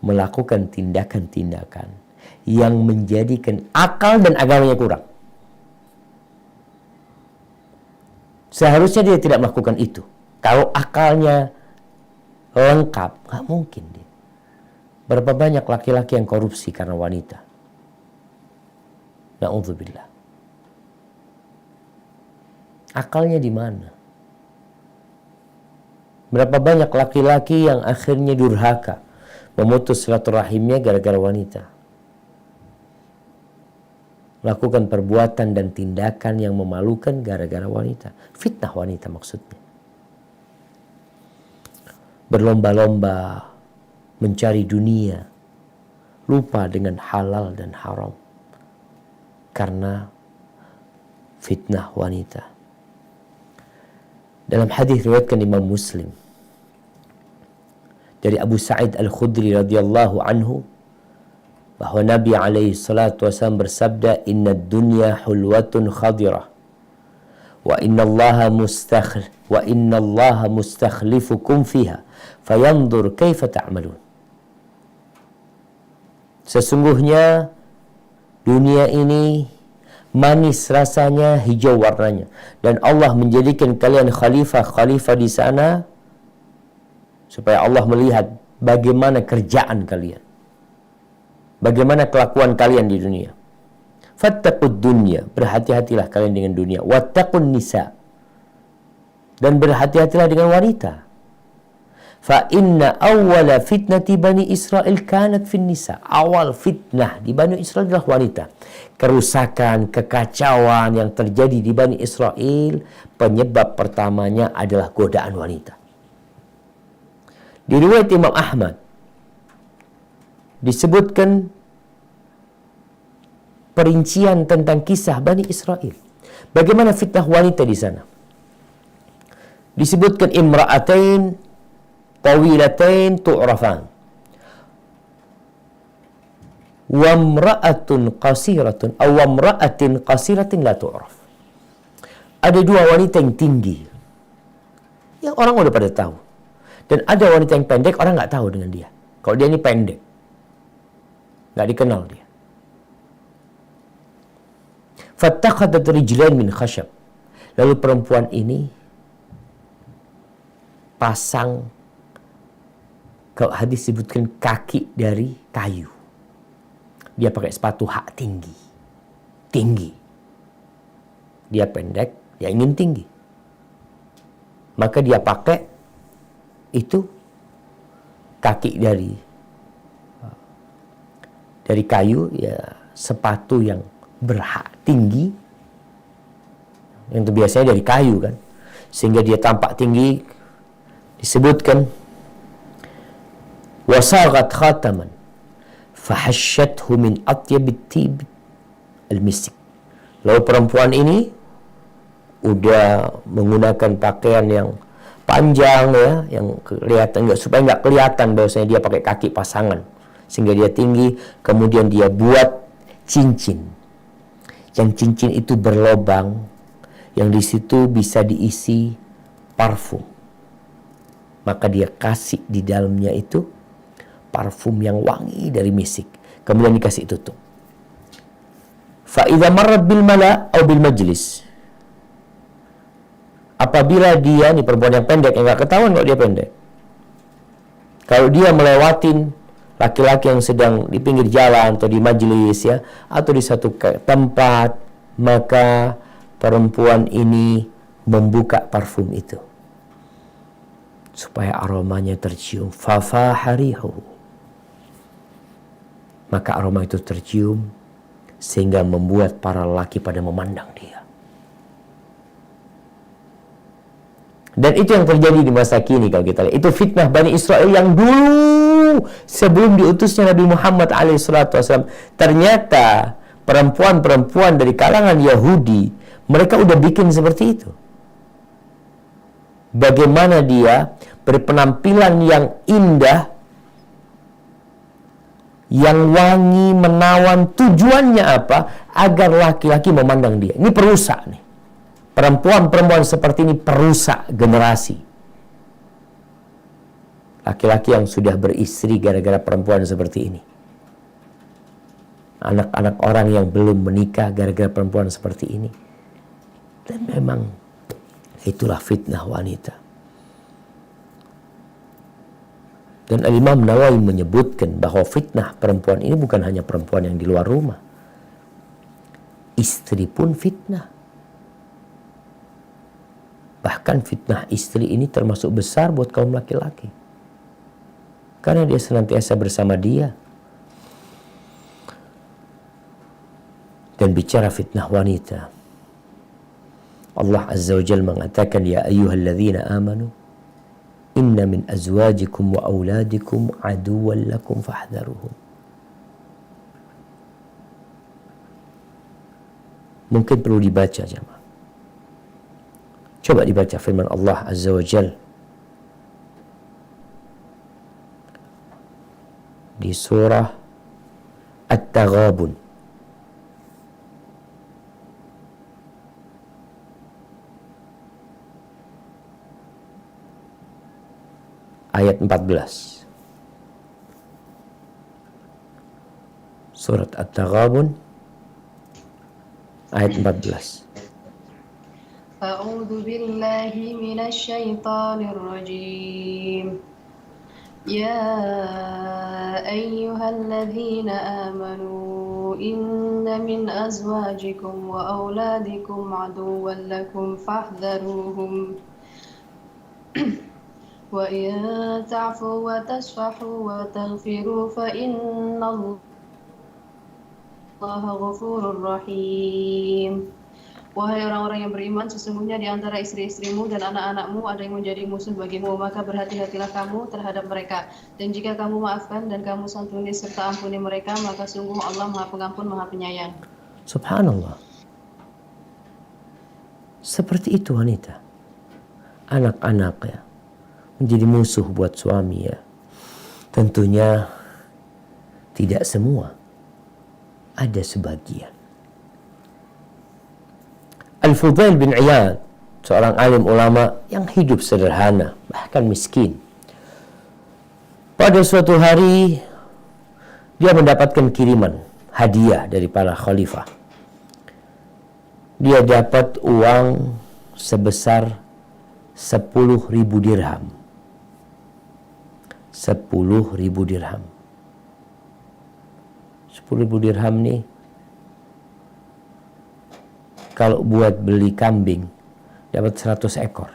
melakukan tindakan-tindakan yang menjadikan akal dan agamanya kurang. Seharusnya dia tidak melakukan itu. Kalau akalnya lengkap, nggak mungkin dia. Berapa banyak laki-laki yang korupsi karena wanita? Na'udzubillah. Akalnya di mana? Berapa banyak laki-laki yang akhirnya durhaka, memutus silaturahimnya gara-gara wanita. Melakukan perbuatan dan tindakan yang memalukan gara-gara wanita. Fitnah wanita maksudnya. Berlomba-lomba mencari dunia, lupa dengan halal dan haram karena fitnah wanita. Dalam hadis riwayatkan Imam Muslim dari Abu Sa'id Al-Khudri radhiyallahu anhu bahwa Nabi alaihi salatu wasallam bersabda, "Inna dunya hulwatun khadirah wa inna Allaha mustakhlifukum fiha fayanzur kaifa ta'malun." Sesungguhnya dunia ini manis rasanya, hijau warnanya, dan Allah menjadikan kalian khalifah di sana supaya Allah melihat bagaimana kerjaan kalian, bagaimana kelakuan kalian di dunia. Fattaqud dunya, berhati-hatilah kalian dengan dunia. Wattaqun nisa, dan berhati-hatilah dengan wanita. Fa inna awwala fitnati Bani Israel kanat fin nisa. Awal fitnah di Bani Israel adalah wanita. Kerusakan, kekacauan yang terjadi di Bani Israel, penyebab pertamanya adalah godaan wanita. Di riwayat Imam Ahmad disebutkan perincian tentang kisah Bani Israel. Bagaimana fitnah wanita di sana? Disebutkan imra'atain tawilatain tu'rafan wa imra'atun qasiratun aw imra'atin qasiratin la tu'raf. Ada dua wanita yang tinggi yang orang udah pada tahu, dan ada wanita yang pendek, orang nggak tahu dengan dia. Kalau dia ini pendek, nggak dikenal dia. Fattakhadhat rijlan min khashab. Lalu perempuan ini pasang, kalau hadis sebutkan, kaki dari kayu. Dia pakai sepatu hak tinggi. Dia pendek, dia ingin tinggi. Maka dia pakai itu kaki dari kayu, ya, sepatu yang berhak tinggi, yang itu biasanya dari kayu kan, sehingga dia tampak tinggi. Disebutkan wasaghat khataman fahashathu min atyabit tib al-misik. Lalu perempuan ini udah menggunakan pakaian yang panjang, ya, yang kelihatan, supaya nggak kelihatan bahwasanya dia pakai kaki pasangan, sehingga dia tinggi. Kemudian dia buat cincin, yang cincin itu berlobang, yang di situ bisa diisi parfum. Maka dia kasih di dalamnya itu parfum yang wangi dari misik. Kemudian dikasih tutup. Fa idza marrat bil mala' atau bil majlis. Apabila dia, nih perempuan yang pendek, yang nggak ketahuan kalau dia pendek, kalau dia melewatin laki-laki yang sedang di pinggir jalan atau di majelis, ya, atau di satu tempat, maka perempuan ini membuka parfum itu supaya aromanya tercium. Fafaharihu, maka aroma itu tercium sehingga membuat para lelaki pada memandang dia. Dan itu yang terjadi di masa kini kalau kita lihat. Itu fitnah Bani Israel yang dulu sebelum diutusnya Nabi Muhammad SAW. Ternyata perempuan-perempuan dari kalangan Yahudi, mereka udah bikin seperti itu. Bagaimana dia berpenampilan yang indah, yang wangi, menawan. Tujuannya apa? Agar laki-laki memandang dia. Ini perusak nih. Perempuan-perempuan seperti ini perusak generasi. laki-laki yang sudah beristri gara-gara perempuan seperti ini. Anak-anak orang yang belum menikah gara-gara perempuan seperti ini. Dan memang itulah fitnah wanita. Dan Al-Imam Nawawi menyebutkan bahwa fitnah perempuan ini bukan hanya perempuan yang di luar rumah. Istri pun fitnah. Bahkan fitnah istri ini termasuk besar buat kaum laki-laki. Karena dia senantiasa bersama dia. Dan bicara fitnah wanita, Allah Azza wa Jalla mengatakan, ya ayyuhalladzina amanu inna min azwajikum wa auladikum aduwwan lakum fahdharuhum. Mungkin perlu dibaca jemaah. Coba dibaca firman Allah Azza wa Jalla di surah At-Taghabun ayat 14. Surat At-Taghabun ayat 14. A'udzu billahi minasy syaithanir rajim. Ya ayyuhalladzina amanu inna min azwajikum wa auladikum aduwwan lakum fahdharuhum. Wa in ta'fu wa tasfahu wa taghfiru fa innallaha ghafurur rahim. Wahai orang-orang yang beriman, sesungguhnya di antara istri-istrimu dan anak-anakmu ada yang menjadi musuh bagimu, maka berhati-hatilah kamu terhadap mereka. Dan jika kamu maafkan dan kamu santuni serta ampuni mereka, maka sungguh Allah Maha Pengampun, Maha Penyayang. Subhanallah. Seperti itu wanita. Anak-anak ya, menjadi musuh buat suami ya. Tentunya tidak semua. Ada sebagian. Al-Fudail bin Iyad, seorang alim ulama yang hidup sederhana, bahkan miskin. Pada suatu hari, dia mendapatkan kiriman, hadiah dari para khalifah. Dia dapat uang sebesar 10.000 dirham. 10.000 dirham. 10.000 dirham nih, kalau buat beli kambing, dapat 100 ekor.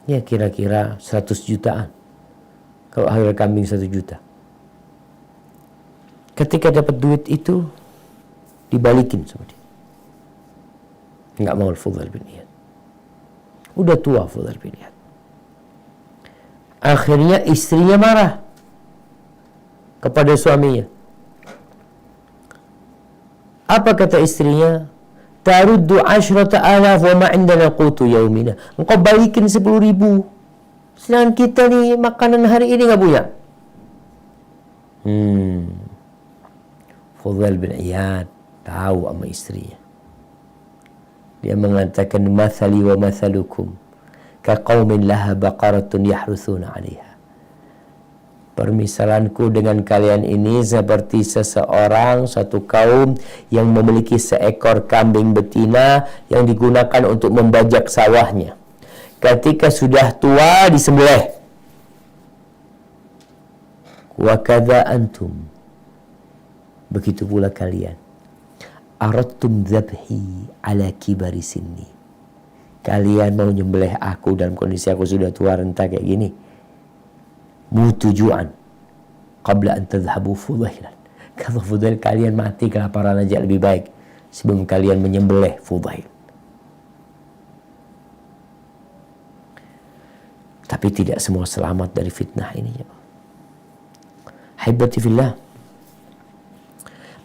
Ya kira-kira 100 jutaan. Kalau harga kambing 1 juta. Ketika dapat duit itu, dibalikin sama dia. Enggak mau Al-Fudail bin Iyad. Udah tua Fudail bin Iyad. Akhirnya istrinya marah kepada suaminya. Apa kata istrinya? Taruddu 10,000 wa ma indana qutu yaumina. Engkau balikin 10.000. Sedangkan kita nih makanan hari ini enggak punya. Fudail bin Iyad tahu sama istrinya. Dia mengatakan, mathali wa mathalukum ka qaumin laha baqaratun yahruthuna 'alaiha. Permisalanku dengan kalian ini seperti seseorang, satu kaum yang memiliki seekor kambing betina yang digunakan untuk membajak sawahnya. Ketika sudah tua disembelih. Wa kadza antum. Begitu pula kalian. Aradtum dzabhi ala kibari sinni. Kalian mau nyembelih aku dalam kondisi aku sudah tua renta kayak gini. Mutujuan qabla an tadhhabu Fudailan. Kata Fudail, kalian mati kelaparan aja lebih baik sebelum kalian menyembelih Fudail. Tapi tidak semua selamat dari fitnah ini. Haibati fillah.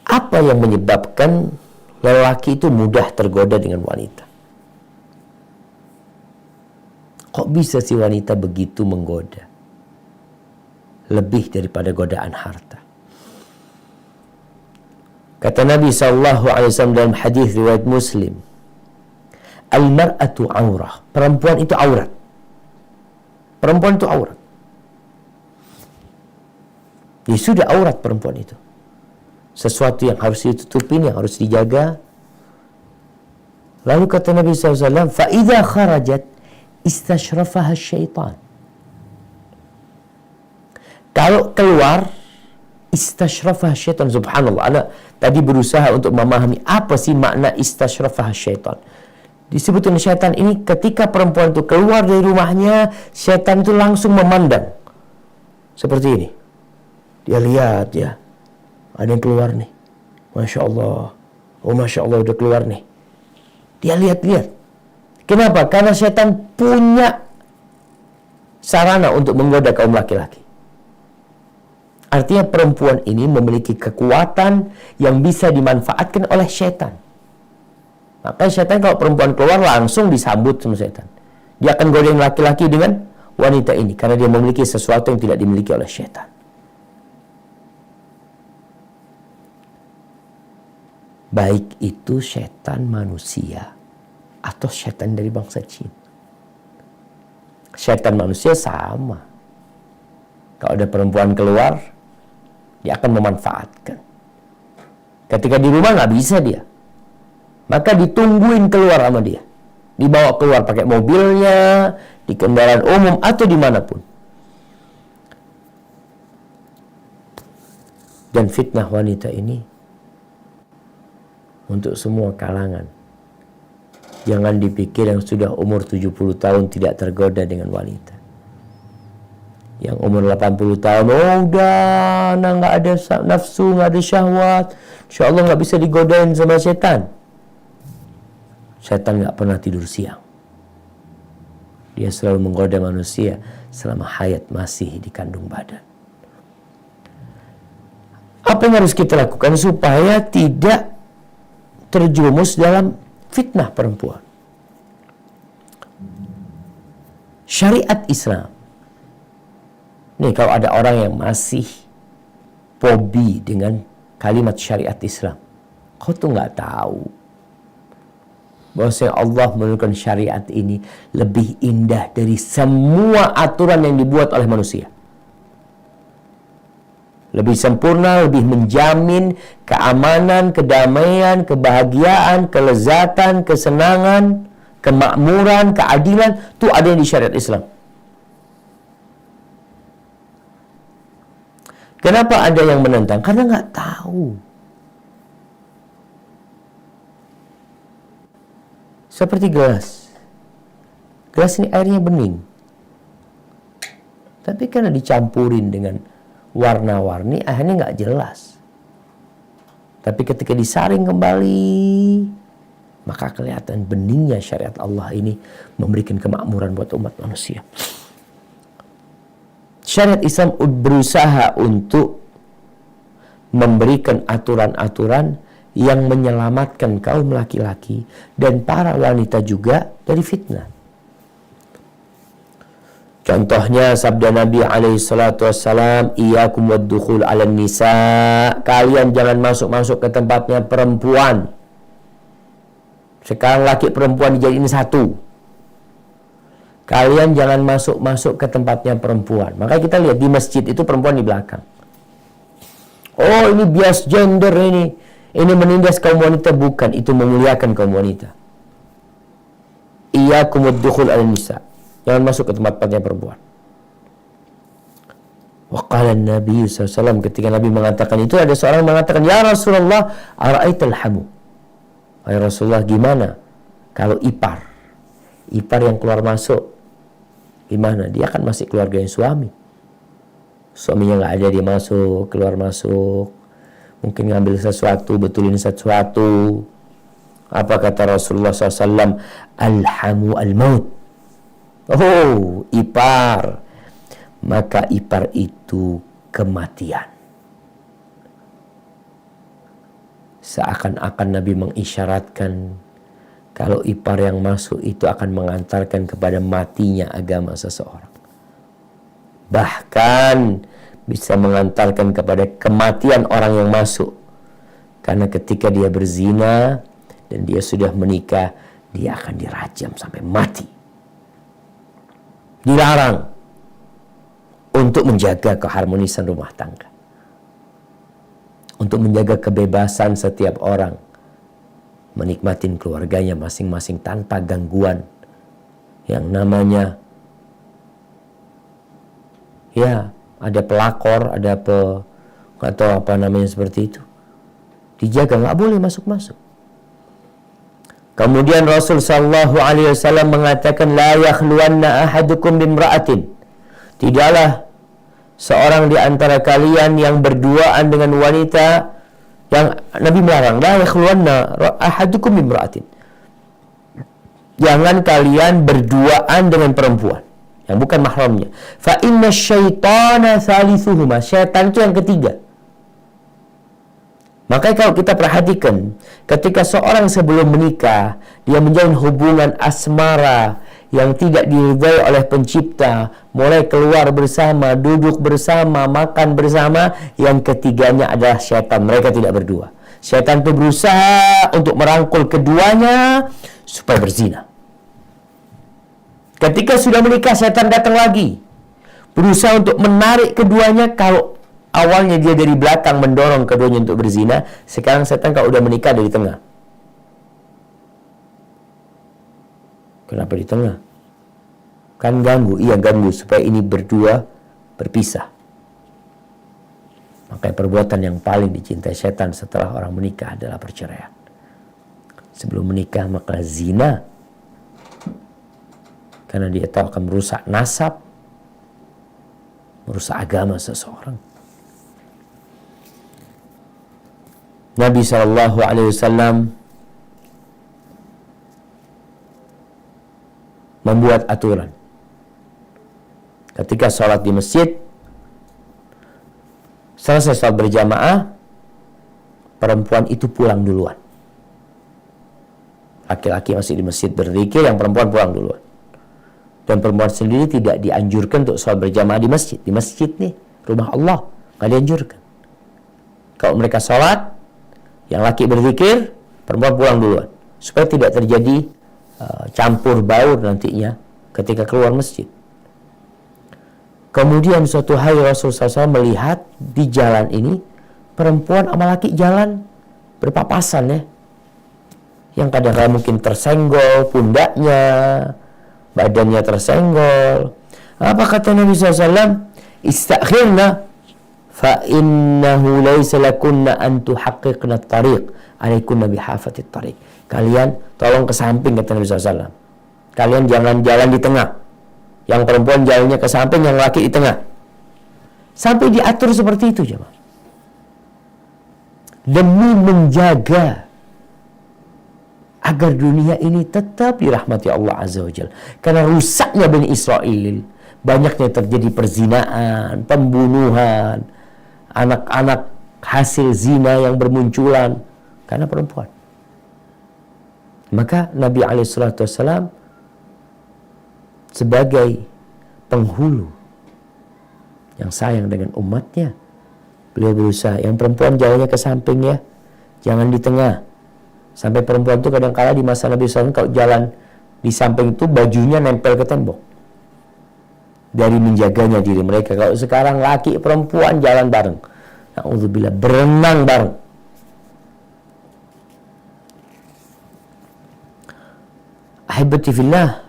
Apa yang menyebabkan lelaki itu mudah tergoda dengan wanita? Kok bisa si wanita begitu menggoda? Lebih daripada godaan harta. Kata Nabi SAW dalam hadis riwayat Muslim, al-mar'atu aurah. Perempuan itu aurat. Perempuan itu aurat. Dia sudah aurat perempuan itu. Sesuatu yang harus ditutupin, yang harus dijaga. Lalu kata Nabi SAW, فَإِذَا خَرَجَتْ إِسْتَشْرَفَهَا الشَّيْطَانِ. Kalau keluar, istashrafah syaitan. Subhanallah, anak tadi berusaha untuk memahami apa sih makna istashrafah syaitan. Disebutkan syaitan ini ketika perempuan itu keluar dari rumahnya, syaitan itu langsung memandang. Seperti ini. Dia lihat ya, ada yang keluar nih. Masya Allah. Oh Masya Allah udah keluar nih. Dia lihat-lihat. Kenapa? Karena syaitan punya sarana untuk menggoda kaum laki-laki. Artinya perempuan ini memiliki kekuatan yang bisa dimanfaatkan oleh syaitan. Maka syaitan kalau perempuan keluar langsung disambut sama syaitan. Dia akan godain laki-laki dengan wanita ini. Karena dia memiliki sesuatu yang tidak dimiliki oleh syaitan. Baik itu syaitan manusia atau syaitan dari bangsa jin. Syaitan manusia sama. Kalau ada perempuan keluar, dia akan memanfaatkan. Ketika di rumah nggak bisa dia, maka ditungguin keluar sama dia. Dibawa keluar pakai mobilnya, di kendaraan umum atau dimanapun. Dan fitnah wanita ini untuk semua kalangan. Jangan dipikir yang sudah umur 70 tahun tidak tergoda dengan wanita. Yang umur 80 tahun, oh udah, nggak ada nafsu, nggak ada syahwat. Insya Allah nggak bisa digodain sama setan. Setan nggak pernah tidur siang. Dia selalu menggoda manusia selama hayat masih di kandung badan. Apa yang harus kita lakukan supaya tidak terjumus dalam fitnah perempuan? Syariat Islam. Nih kalau ada orang yang masih fobi dengan kalimat syariat Islam, kau tuh nggak tahu bahwasanya Allah menurunkan syariat ini lebih indah dari semua aturan yang dibuat oleh manusia. Lebih sempurna, lebih menjamin keamanan, kedamaian, kebahagiaan, kelezatan, kesenangan, kemakmuran, keadilan. Itu ada di syariat Islam. Kenapa ada yang menentang? Karena nggak tahu. Seperti gelas. Gelas ini airnya bening. Tapi karena dicampurin dengan warna-warni, akhirnya nggak jelas. Tapi ketika disaring kembali, maka kelihatan beningnya syariat Allah ini memberikan kemakmuran buat umat manusia. Syariat Islam berusaha untuk memberikan aturan-aturan yang menyelamatkan kaum laki-laki dan para wanita juga dari fitnah. Contohnya sabda Nabi SAW, iyyakum wad-dukhul 'alan nisa. Kalian jangan masuk-masuk ke tempatnya perempuan. Sekarang laki perempuan dijadiin satu. Kalian jangan masuk-masuk ke tempatnya perempuan. Maka kita lihat di masjid itu perempuan di belakang. Oh ini bias gender ini. Ini menindas kaum wanita. Bukan, itu memuliakan kaum wanita. Iyyakum wad-dukhul 'alan nisa. Jangan masuk ke tempat-tempatnya perempuan. Waqala Nabi SAW, ketika Nabi mengatakan itu, ada seorang mengatakan, ya Rasulullah, ara'aital hamu. Wahai Rasulullah, gimana kalau ipar yang keluar masuk, gimana? Dia kan masih keluarganya suami. Suaminya nggak ada, dia masuk, keluar masuk. Mungkin ngambil sesuatu, betulin sesuatu. Apa kata Rasulullah SAW? Alhamu al-maut. Oh, ipar. Maka ipar itu kematian. Seakan-akan Nabi mengisyaratkan kalau ipar yang masuk itu akan mengantarkan kepada matinya agama seseorang. Bahkan bisa mengantarkan kepada kematian orang yang masuk. Karena ketika dia berzina dan dia sudah menikah, dia akan dirajam sampai mati. Dilarang. untuk menjaga keharmonisan rumah tangga, untuk menjaga kebebasan setiap orang menikmatin keluarganya masing-masing tanpa gangguan yang namanya ya ada pelakor, ada atau apa namanya seperti itu. Dijaga, nggak boleh masuk-masuk. Kemudian Rasul sallallahu alaihi wasallam mengatakan la yakhluwanna ahadukum bimra'atin. Tidaklah seorang di antara kalian yang berduaan dengan wanita, yang Nabi melarang, la yakhluwanna ahadukum bimra'atin. Jangan kalian berduaan dengan perempuan yang bukan mahramnya. Fa inna syaitana thalithuhuma. Syaitan itu yang ketiga. Makanya kalau kita perhatikan, ketika seorang sebelum menikah, dia menjalin hubungan asmara yang tidak diridhai oleh pencipta, mulai keluar bersama, duduk bersama, makan bersama, yang ketiganya adalah syaitan. Mereka tidak berdua. Syaitan itu berusaha untuk merangkul keduanya supaya berzina. Ketika sudah menikah, syaitan datang lagi, berusaha untuk menarik keduanya. Kalau awalnya dia dari belakang mendorong keduanya untuk berzina, sekarang setan kalau udah menikah dari tengah. Kenapa di tengah? Kan ganggu, iya ganggu supaya ini berdua berpisah. Makanya perbuatan yang paling dicintai setan setelah orang menikah adalah perceraian. Sebelum menikah maka zina, karena dia tahu akan merusak nasab, merusak agama seseorang. Nabi SAW membuat aturan. Ketika sholat di masjid, selesai sholat berjamaah, perempuan itu pulang duluan. Laki-laki masih di masjid berzikir, yang perempuan pulang duluan. Dan perempuan sendiri tidak dianjurkan untuk sholat berjamaah di masjid. Di masjid nih, rumah Allah, nggak dianjurkan. Kalau mereka sholat, yang laki berzikir, perempuan pulang duluan, supaya tidak terjadi campur baur nantinya ketika keluar masjid. Kemudian suatu hari Rasulullah SAW melihat di jalan ini perempuan sama laki jalan berpapasan ya, yang kadang-kadang mungkin tersenggol pundaknya, badannya tersenggol. Apa kata Nabi SAW? Istakhirna fa innahu laysa lakunna an tuhaqqiqna at-tariq alaikunna bihafatit tariq. Kalian tolong ke samping, kata Nabi SAW. Kalian jangan jalan di tengah. Yang perempuan jalannya ke samping, yang laki di tengah. Sampai diatur seperti itu, jemaah. Demi menjaga agar dunia ini tetap dirahmati Allah Azza wa Jalla. Karena rusaknya Bani Israel, banyaknya terjadi perzinaan, pembunuhan, anak-anak hasil zina yang bermunculan karena perempuan. Maka Nabi SAW sebagai penghulu yang sayang dengan umatnya, beliau berusaha yang perempuan jalannya ke samping ya, jangan di tengah. Sampai perempuan itu kadang-kala di masa Nabi SAW kalau jalan di samping itu bajunya nempel ke tembok, dari menjaganya diri mereka. Kalau sekarang laki perempuan jalan bareng, na'udzubillah, berenang bareng. Ahibati fillah,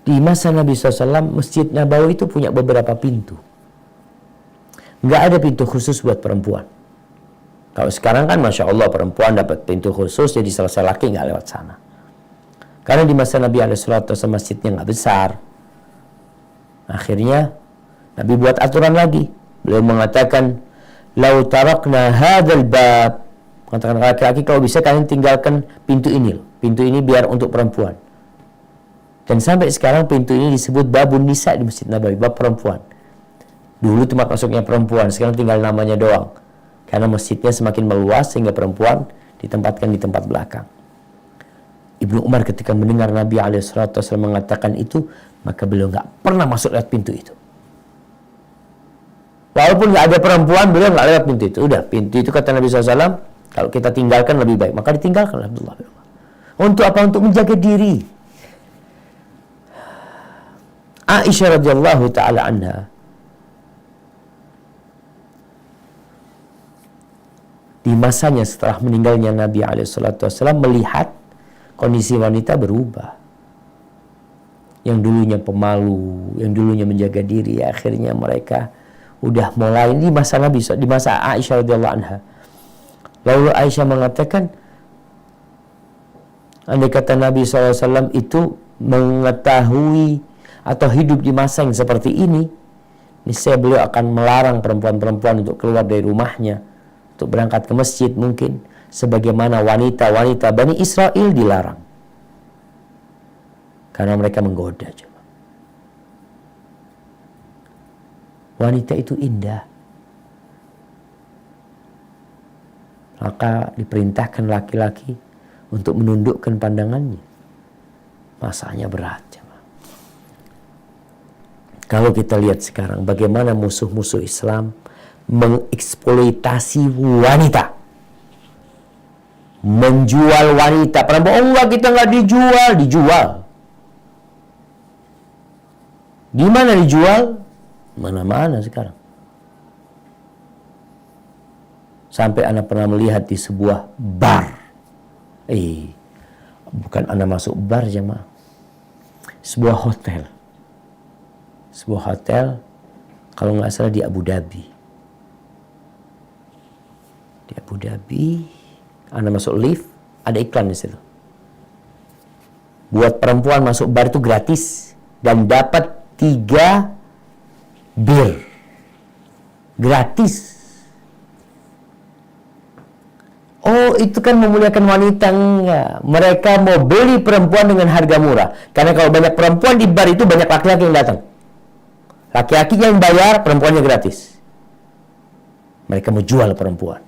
di masa Nabi SAW, Masjid Nabawi itu punya beberapa pintu. Nggak ada pintu khusus buat perempuan. Kalau sekarang kan Masya Allah perempuan dapat pintu khusus, jadi selesai laki nggak lewat sana. Karena di masa Nabi SAW masjidnya nggak besar. Akhirnya Nabi buat aturan lagi. Beliau mengatakan, "Lau tarakna hadzal bab." Katakan laki-laki, kalau bisa kalian tinggalkan pintu ini. Pintu ini biar untuk perempuan. Dan sampai sekarang pintu ini disebut babun nisa di Masjid Nabawi, bab perempuan. Dulu tempat masuknya perempuan, sekarang tinggal namanya doang. Karena masjidnya semakin meluas sehingga perempuan ditempatkan di tempat belakang. Ibnu Umar ketika mendengar Nabi SAW mengatakan itu, maka beliau nggak pernah masuk lewat pintu itu. Walaupun nggak ada perempuan, beliau nggak lewat pintu itu. Udah, pintu itu kata Nabi SAW, kalau kita tinggalkan lebih baik. Maka ditinggalkan Abdullah bin Umar. Untuk apa? Untuk menjaga diri. Aisyah radhiyallahu taala anha di masanya setelah meninggalnya Nabi SAW melihat kondisi wanita berubah. Yang dulunya pemalu, yang dulunya menjaga diri, akhirnya mereka udah mulai di masa Nabi, di masa Aisyah radhiyallahu anha. Lalu Aisyah mengatakan, andai kata Nabi SAW itu mengetahui atau hidup di masa yang seperti ini, niscaya beliau akan melarang perempuan-perempuan untuk keluar dari rumahnya, untuk berangkat ke masjid mungkin, sebagaimana wanita-wanita Bani Israel dilarang. Karena mereka menggoda. Wanita itu indah. Maka diperintahkan laki-laki untuk menundukkan pandangannya. Masanya berat. Kalau kita lihat sekarang bagaimana musuh-musuh Islam mengeksploitasi wanita. Menjual wanita. Perempuan, oh enggak, kita enggak dijual. Di mana dijual? Mana-mana sekarang. Sampai anak pernah melihat di sebuah bar. Bukan anak masuk bar, jemaah. Sebuah hotel. Sebuah hotel, kalau nggak salah di Abu Dhabi. Di Abu Dhabi, anak masuk lift, ada iklan di situ. Buat perempuan masuk bar itu gratis dan dapat 3 bir gratis. Oh, itu kan memuliakan wanita? Enggak. Mereka mau beli perempuan dengan harga murah. Karena kalau banyak perempuan di bar itu banyak laki-laki yang datang. Laki-lakinya yang bayar, perempuannya gratis. Mereka mau jual perempuan.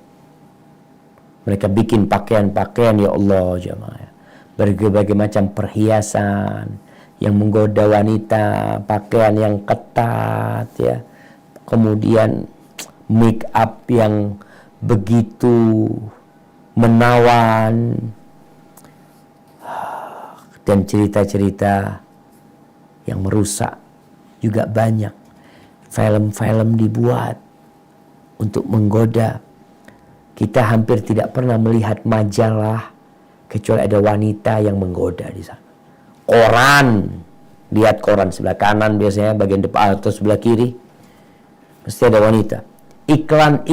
Mereka bikin pakaian-pakaian, ya Allah jemaah, berbagai macam perhiasan yang menggoda wanita, pakaian yang ketat, ya, kemudian make up yang begitu menawan, dan cerita-cerita yang merusak juga banyak. Film-film dibuat untuk menggoda. Kita hampir tidak pernah melihat majalah kecuali ada wanita yang menggoda di sana. Koran, lihat koran sebelah kanan biasanya, bagian depan atau sebelah kiri mesti ada wanita. Iklan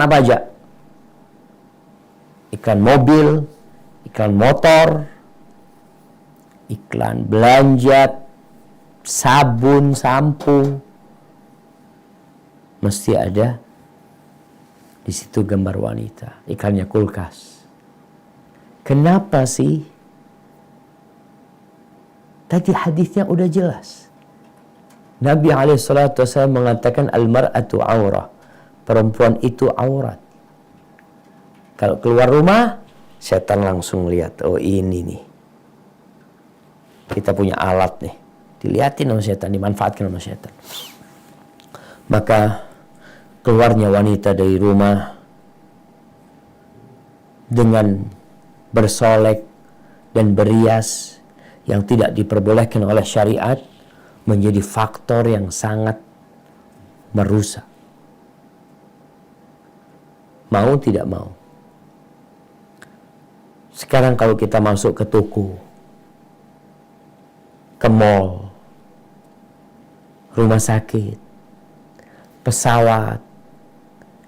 apa aja? Iklan mobil, iklan motor, iklan belanja, sabun, sampo, mesti ada di situ gambar wanita. Iklannya kulkas. Kenapa sih? Tadi hadisnya udah jelas. Nabi SAW mengatakan al-mar'atu aurah. Perempuan itu aurat. Kalau keluar rumah, setan langsung lihat. Oh, ini nih. Kita punya alat nih. Dilihatin sama setan, dimanfaatkan sama setan. Maka keluarnya wanita dari rumah dengan bersolek dan berias yang tidak diperbolehkan oleh syariat menjadi faktor yang sangat merusak. Mau tidak mau. Sekarang kalau kita masuk ke toko, ke mall, rumah sakit, pesawat,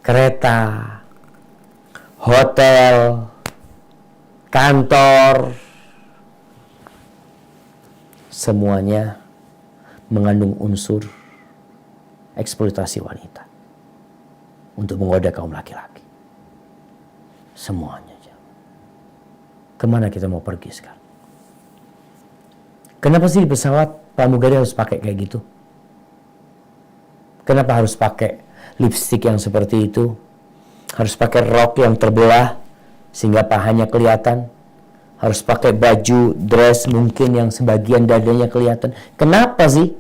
kereta, hotel, kantor, semuanya mengandung unsur eksploitasi wanita untuk menggoda kaum laki-laki. Semuanya. Kemana kita mau pergi sekarang? Kenapa sih di pesawat pramugari harus pakai kayak gitu? Kenapa harus pakai lipstik yang seperti itu? Harus pakai rok yang terbelah sehingga pahanya kelihatan? Harus pakai baju dress mungkin yang sebagian dadanya kelihatan? Kenapa sih?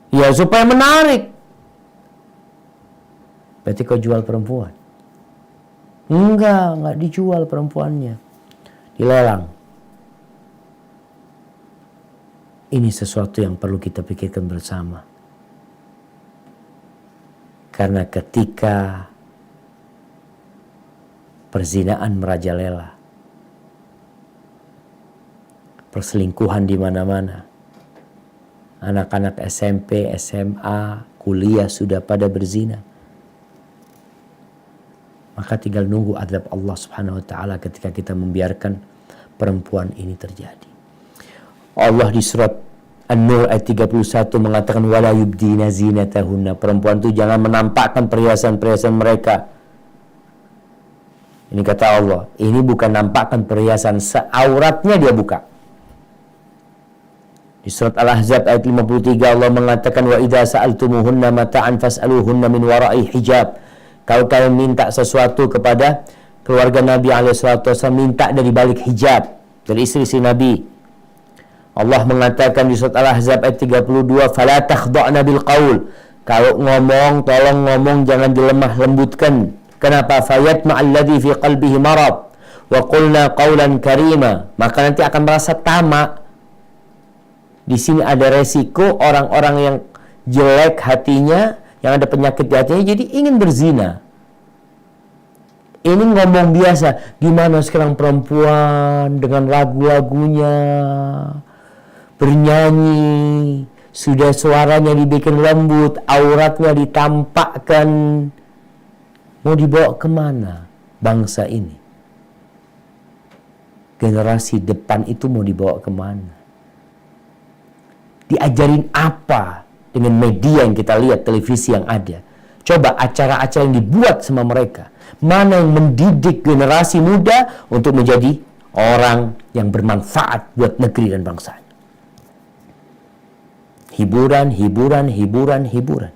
Ya supaya menarik. Berarti kau jual perempuan? Enggak dijual perempuannya. Dilelang. Ini sesuatu yang perlu kita pikirkan bersama. Karena ketika perzinaan merajalela, perselingkuhan di mana-mana, anak-anak SMP, SMA, kuliah sudah pada berzina, maka tinggal nunggu azab Allah Subhanahu wa taala ketika kita membiarkan perempuan ini terjadi. Allah di surat An-Nur ayat 31 mengatakan wala yubdina zinatahunna, perempuan itu jangan menampakkan perhiasan-perhiasan mereka. Ini kata Allah, ini bukan nampakkan perhiasan, seauratnya dia buka. Di surat Al-Ahzab ayat 53 Allah mengatakan wa idza sa'altumuhunna mata'an fas'aluhunna min wara'i hijab. Kalau kalian minta sesuatu kepada keluarga Nabi SAW, minta dari balik hijab, dari istri-istri Nabi. Allah mengatakan di surat Al-Ahzab ayat 32 fala takhda'na bil qaul, kalau ngomong tolong ngomong jangan dilemah lembutkan. Kenapa? Fayatma alladhi fi qalbihi marad wa qulna qawlan karima, maka nanti akan merasa tamak. Di sini ada resiko orang-orang yang jelek hatinya, yang ada penyakit di hatinya, jadi ingin berzina. Ini ngomong biasa, gimana sekarang perempuan dengan lagu-lagunya bernyanyi, sudah suaranya dibikin lembut, auratnya ditampakkan. Mau dibawa kemana bangsa ini? Generasi depan itu mau dibawa kemana? Diajarin apa dengan media yang kita lihat, televisi yang ada? Coba acara-acara yang dibuat sama mereka, mana yang mendidik generasi muda untuk menjadi orang yang bermanfaat buat negeri dan bangsa? Hiburan, hiburan, hiburan, hiburan.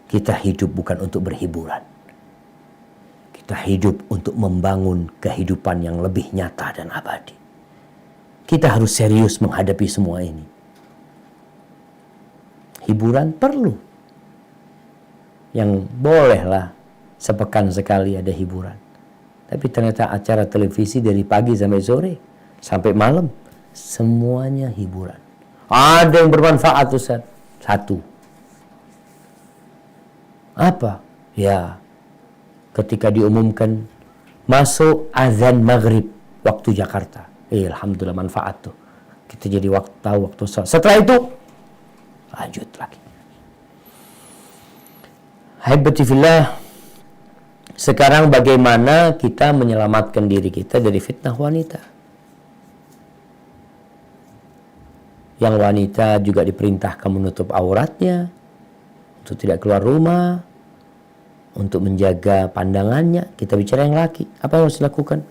Kita hidup bukan untuk berhiburan. Kita hidup untuk membangun kehidupan yang lebih nyata dan abadi. Kita harus serius menghadapi semua ini. Hiburan perlu. Yang bolehlah sepekan sekali ada hiburan. Tapi ternyata acara televisi dari pagi sampai sore, sampai malam, semuanya hiburan. Ada yang bermanfaat Ustaz. Satu. Apa? Ya, ketika diumumkan masuk azan maghrib waktu Jakarta. Alhamdulillah manfaat tuh. Kita jadi waktu sholat. Setelah itu lanjut lagi. Haibati fillah. Sekarang bagaimana kita menyelamatkan diri kita dari fitnah wanita? Yang wanita juga diperintahkan menutup auratnya, untuk tidak keluar rumah, untuk menjaga pandangannya. Kita bicara yang laki, apa yang harus dilakukan?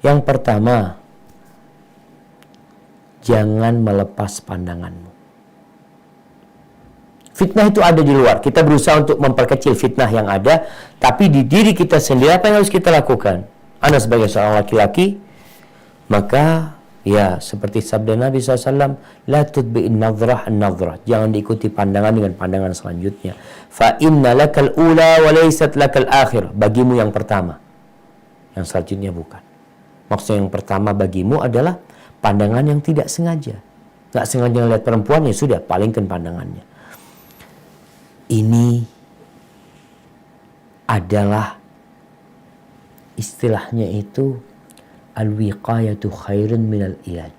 Yang pertama, jangan melepas pandanganmu. Fitnah itu ada di luar. Kita berusaha untuk memperkecil fitnah yang ada, tapi di diri kita sendiri apa yang harus kita lakukan? Anda sebagai seorang laki-laki, maka ya seperti sabda Nabi SAW, la tudbi'in nadhrah an-nadhrah, jangan diikuti pandangan dengan pandangan selanjutnya. Fa inna lakal ula wa laysat lakal akhir, bagimu yang pertama, yang selanjutnya bukan. Maksudnya yang pertama bagimu adalah pandangan yang tidak sengaja. Nggak sengaja melihat perempuan, ya sudah, palingkan pandangannya. Ini adalah istilahnya itu al-wiqayatu khairun minal ilaj.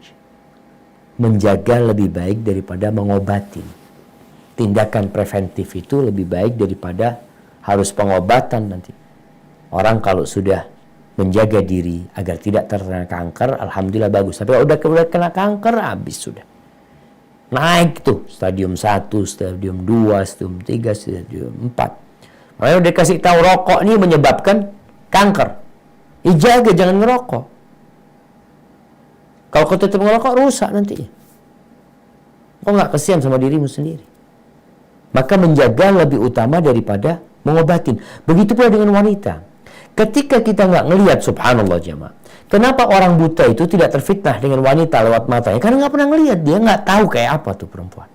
Menjaga lebih baik daripada mengobati. Tindakan preventif itu lebih baik daripada harus pengobatan nanti. Orang kalau sudah menjaga diri agar tidak terkena kanker, alhamdulillah bagus. Tapi kalau udah kena kanker, habis sudah. Naik tuh stadium 1, stadium 2, stadium 3, stadium 4. Makanya udah kasih tahu rokok ini menyebabkan kanker. Jaga jangan ngerokok. Kalau kau tetap ngerokok rusak nanti. Kau nggak kesian sama dirimu sendiri. Maka menjaga lebih utama daripada mengobatin. Begitu pula dengan wanita. Ketika kita nggak ngelihat, subhanallah jemaah, kenapa orang buta itu tidak terfitnah dengan wanita lewat matanya? Karena nggak pernah ngelihat, dia nggak tahu kayak apa tuh perempuan.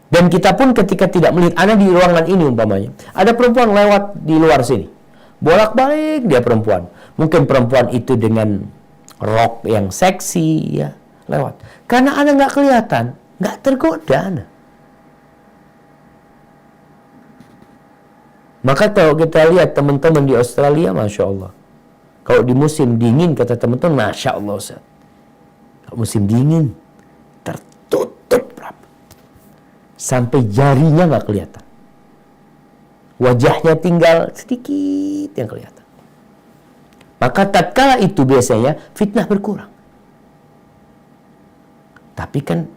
Dan kita pun ketika tidak melihat, ada di ruangan ini umpamanya, ada perempuan lewat di luar sini, bolak-balik dia perempuan. Mungkin perempuan itu dengan rok yang seksi, ya, lewat. Karena Anda nggak kelihatan, nggak tergoda Anda. Maka kalau kita lihat teman-teman di Australia, Masya Allah. Kalau di musim dingin, kata teman-teman, Masya Allah Ustaz. Kalau musim dingin, tertutup rapat. Sampai jarinya nggak kelihatan. Wajahnya tinggal sedikit yang kelihatan. Maka tatkala itu biasanya fitnah berkurang. Tapi kan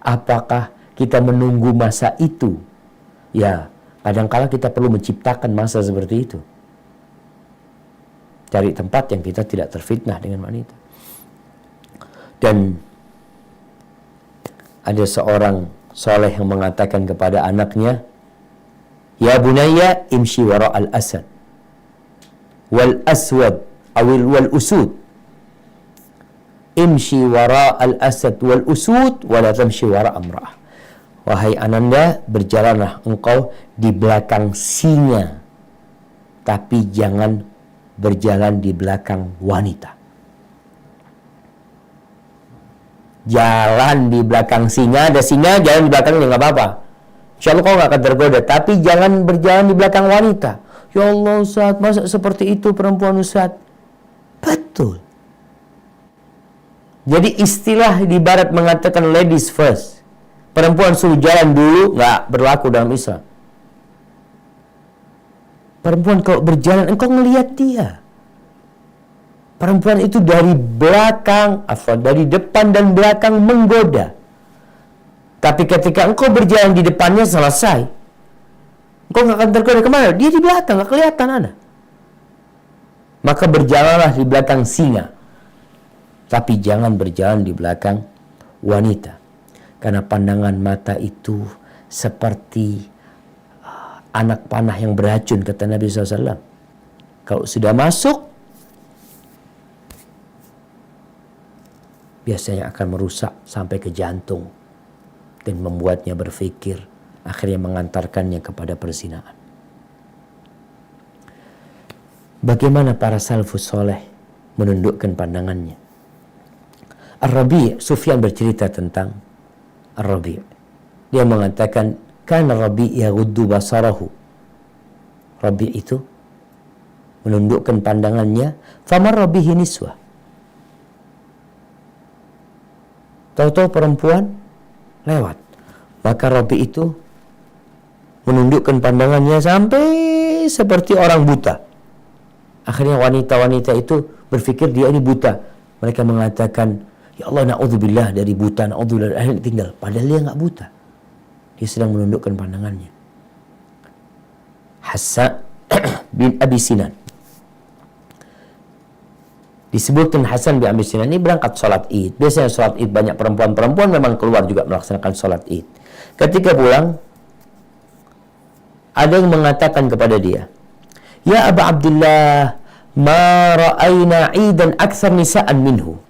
apakah kita menunggu masa itu? Ya, kadangkala kita perlu menciptakan masa seperti itu. Cari tempat yang kita tidak terfitnah dengan wanita. Dan ada seorang soleh yang mengatakan kepada anaknya, Ya bunayya imshi wara al-asad wal aswad awil wal usud. Imshi wara al-asad wal usud wala tamshi wara amra'ah. Wahai ananda, berjalanlah engkau di belakang singa, tapi jangan berjalan di belakang wanita. Jalan di belakang singa, ada singa, jalan di belakangnya nggak apa-apa. Insya Allah kau nggak akan tergoda, tapi jangan berjalan di belakang wanita. Ya Allah Ustaz, masa seperti itu perempuan Ustaz? Betul. Jadi istilah di barat mengatakan ladies first. Perempuan suruh jalan dulu, nggak berlaku dalam Islam. Perempuan kalau berjalan, engkau ngelihat dia. Perempuan itu dari belakang, dari depan dan belakang menggoda. Tapi ketika engkau berjalan di depannya selesai, engkau nggak akan tergoda kemana? Dia di belakang, nggak kelihatan Anda. Maka berjalanlah di belakang singa. Tapi jangan berjalan di belakang wanita. Karena pandangan mata itu seperti anak panah yang beracun, kata Nabi SAW. Kalau sudah masuk, biasanya akan merusak sampai ke jantung. Dan membuatnya berpikir, akhirnya mengantarkannya kepada perzinaan. Bagaimana para salafus soleh menundukkan pandangannya? Ar-Rabi', Sufyan bercerita tentang Ar-Rabi'. Dia mengatakan, kana Rabi' yaghuddu basarahu. Rabi' itu menundukkan pandangannya, famarra bihi niswah. Tahu-tahu perempuan lewat. Maka Rabi' itu menundukkan pandangannya sampai seperti orang buta. Akhirnya wanita-wanita itu berpikir dia ini buta. Mereka mengatakan, Ya Allah, na'udzubillah dari buta, na'udzubillah dari tinggal. Padahal dia nggak buta. Dia sedang menundukkan pandangannya. Hasan bin Abi Sinan. Disebutkan Hasan bin Abi Sinan ini berangkat sholat Id. Biasanya sholat Id banyak perempuan-perempuan memang keluar juga melaksanakan sholat Id. Ketika pulang, ada yang mengatakan kepada dia, Ya Aba Abdullah, ma ra'ayna idan akthar nisa'an minhu.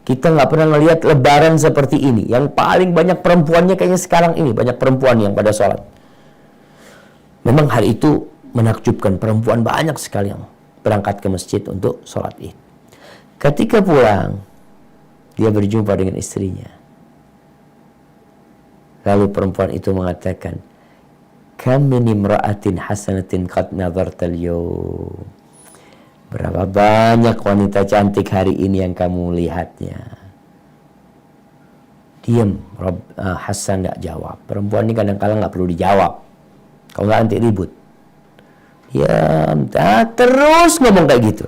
Kita nggak pernah melihat lebaran seperti ini. Yang paling banyak perempuannya kayaknya sekarang ini. Banyak perempuan yang pada sholat. Memang hal itu menakjubkan. Perempuan banyak sekali yang berangkat ke masjid untuk sholat Id. Ketika pulang, dia berjumpa dengan istrinya. Lalu perempuan itu mengatakan, Kam min imra'atin hasanatin qad nadhartal yawm. Berapa banyak wanita cantik hari ini yang kamu lihatnya. Diam, Hasan nggak jawab. Perempuan ini kadang-kadang nggak perlu dijawab. Kalau nggak nanti ribut. Diam, terus ngomong kayak gitu.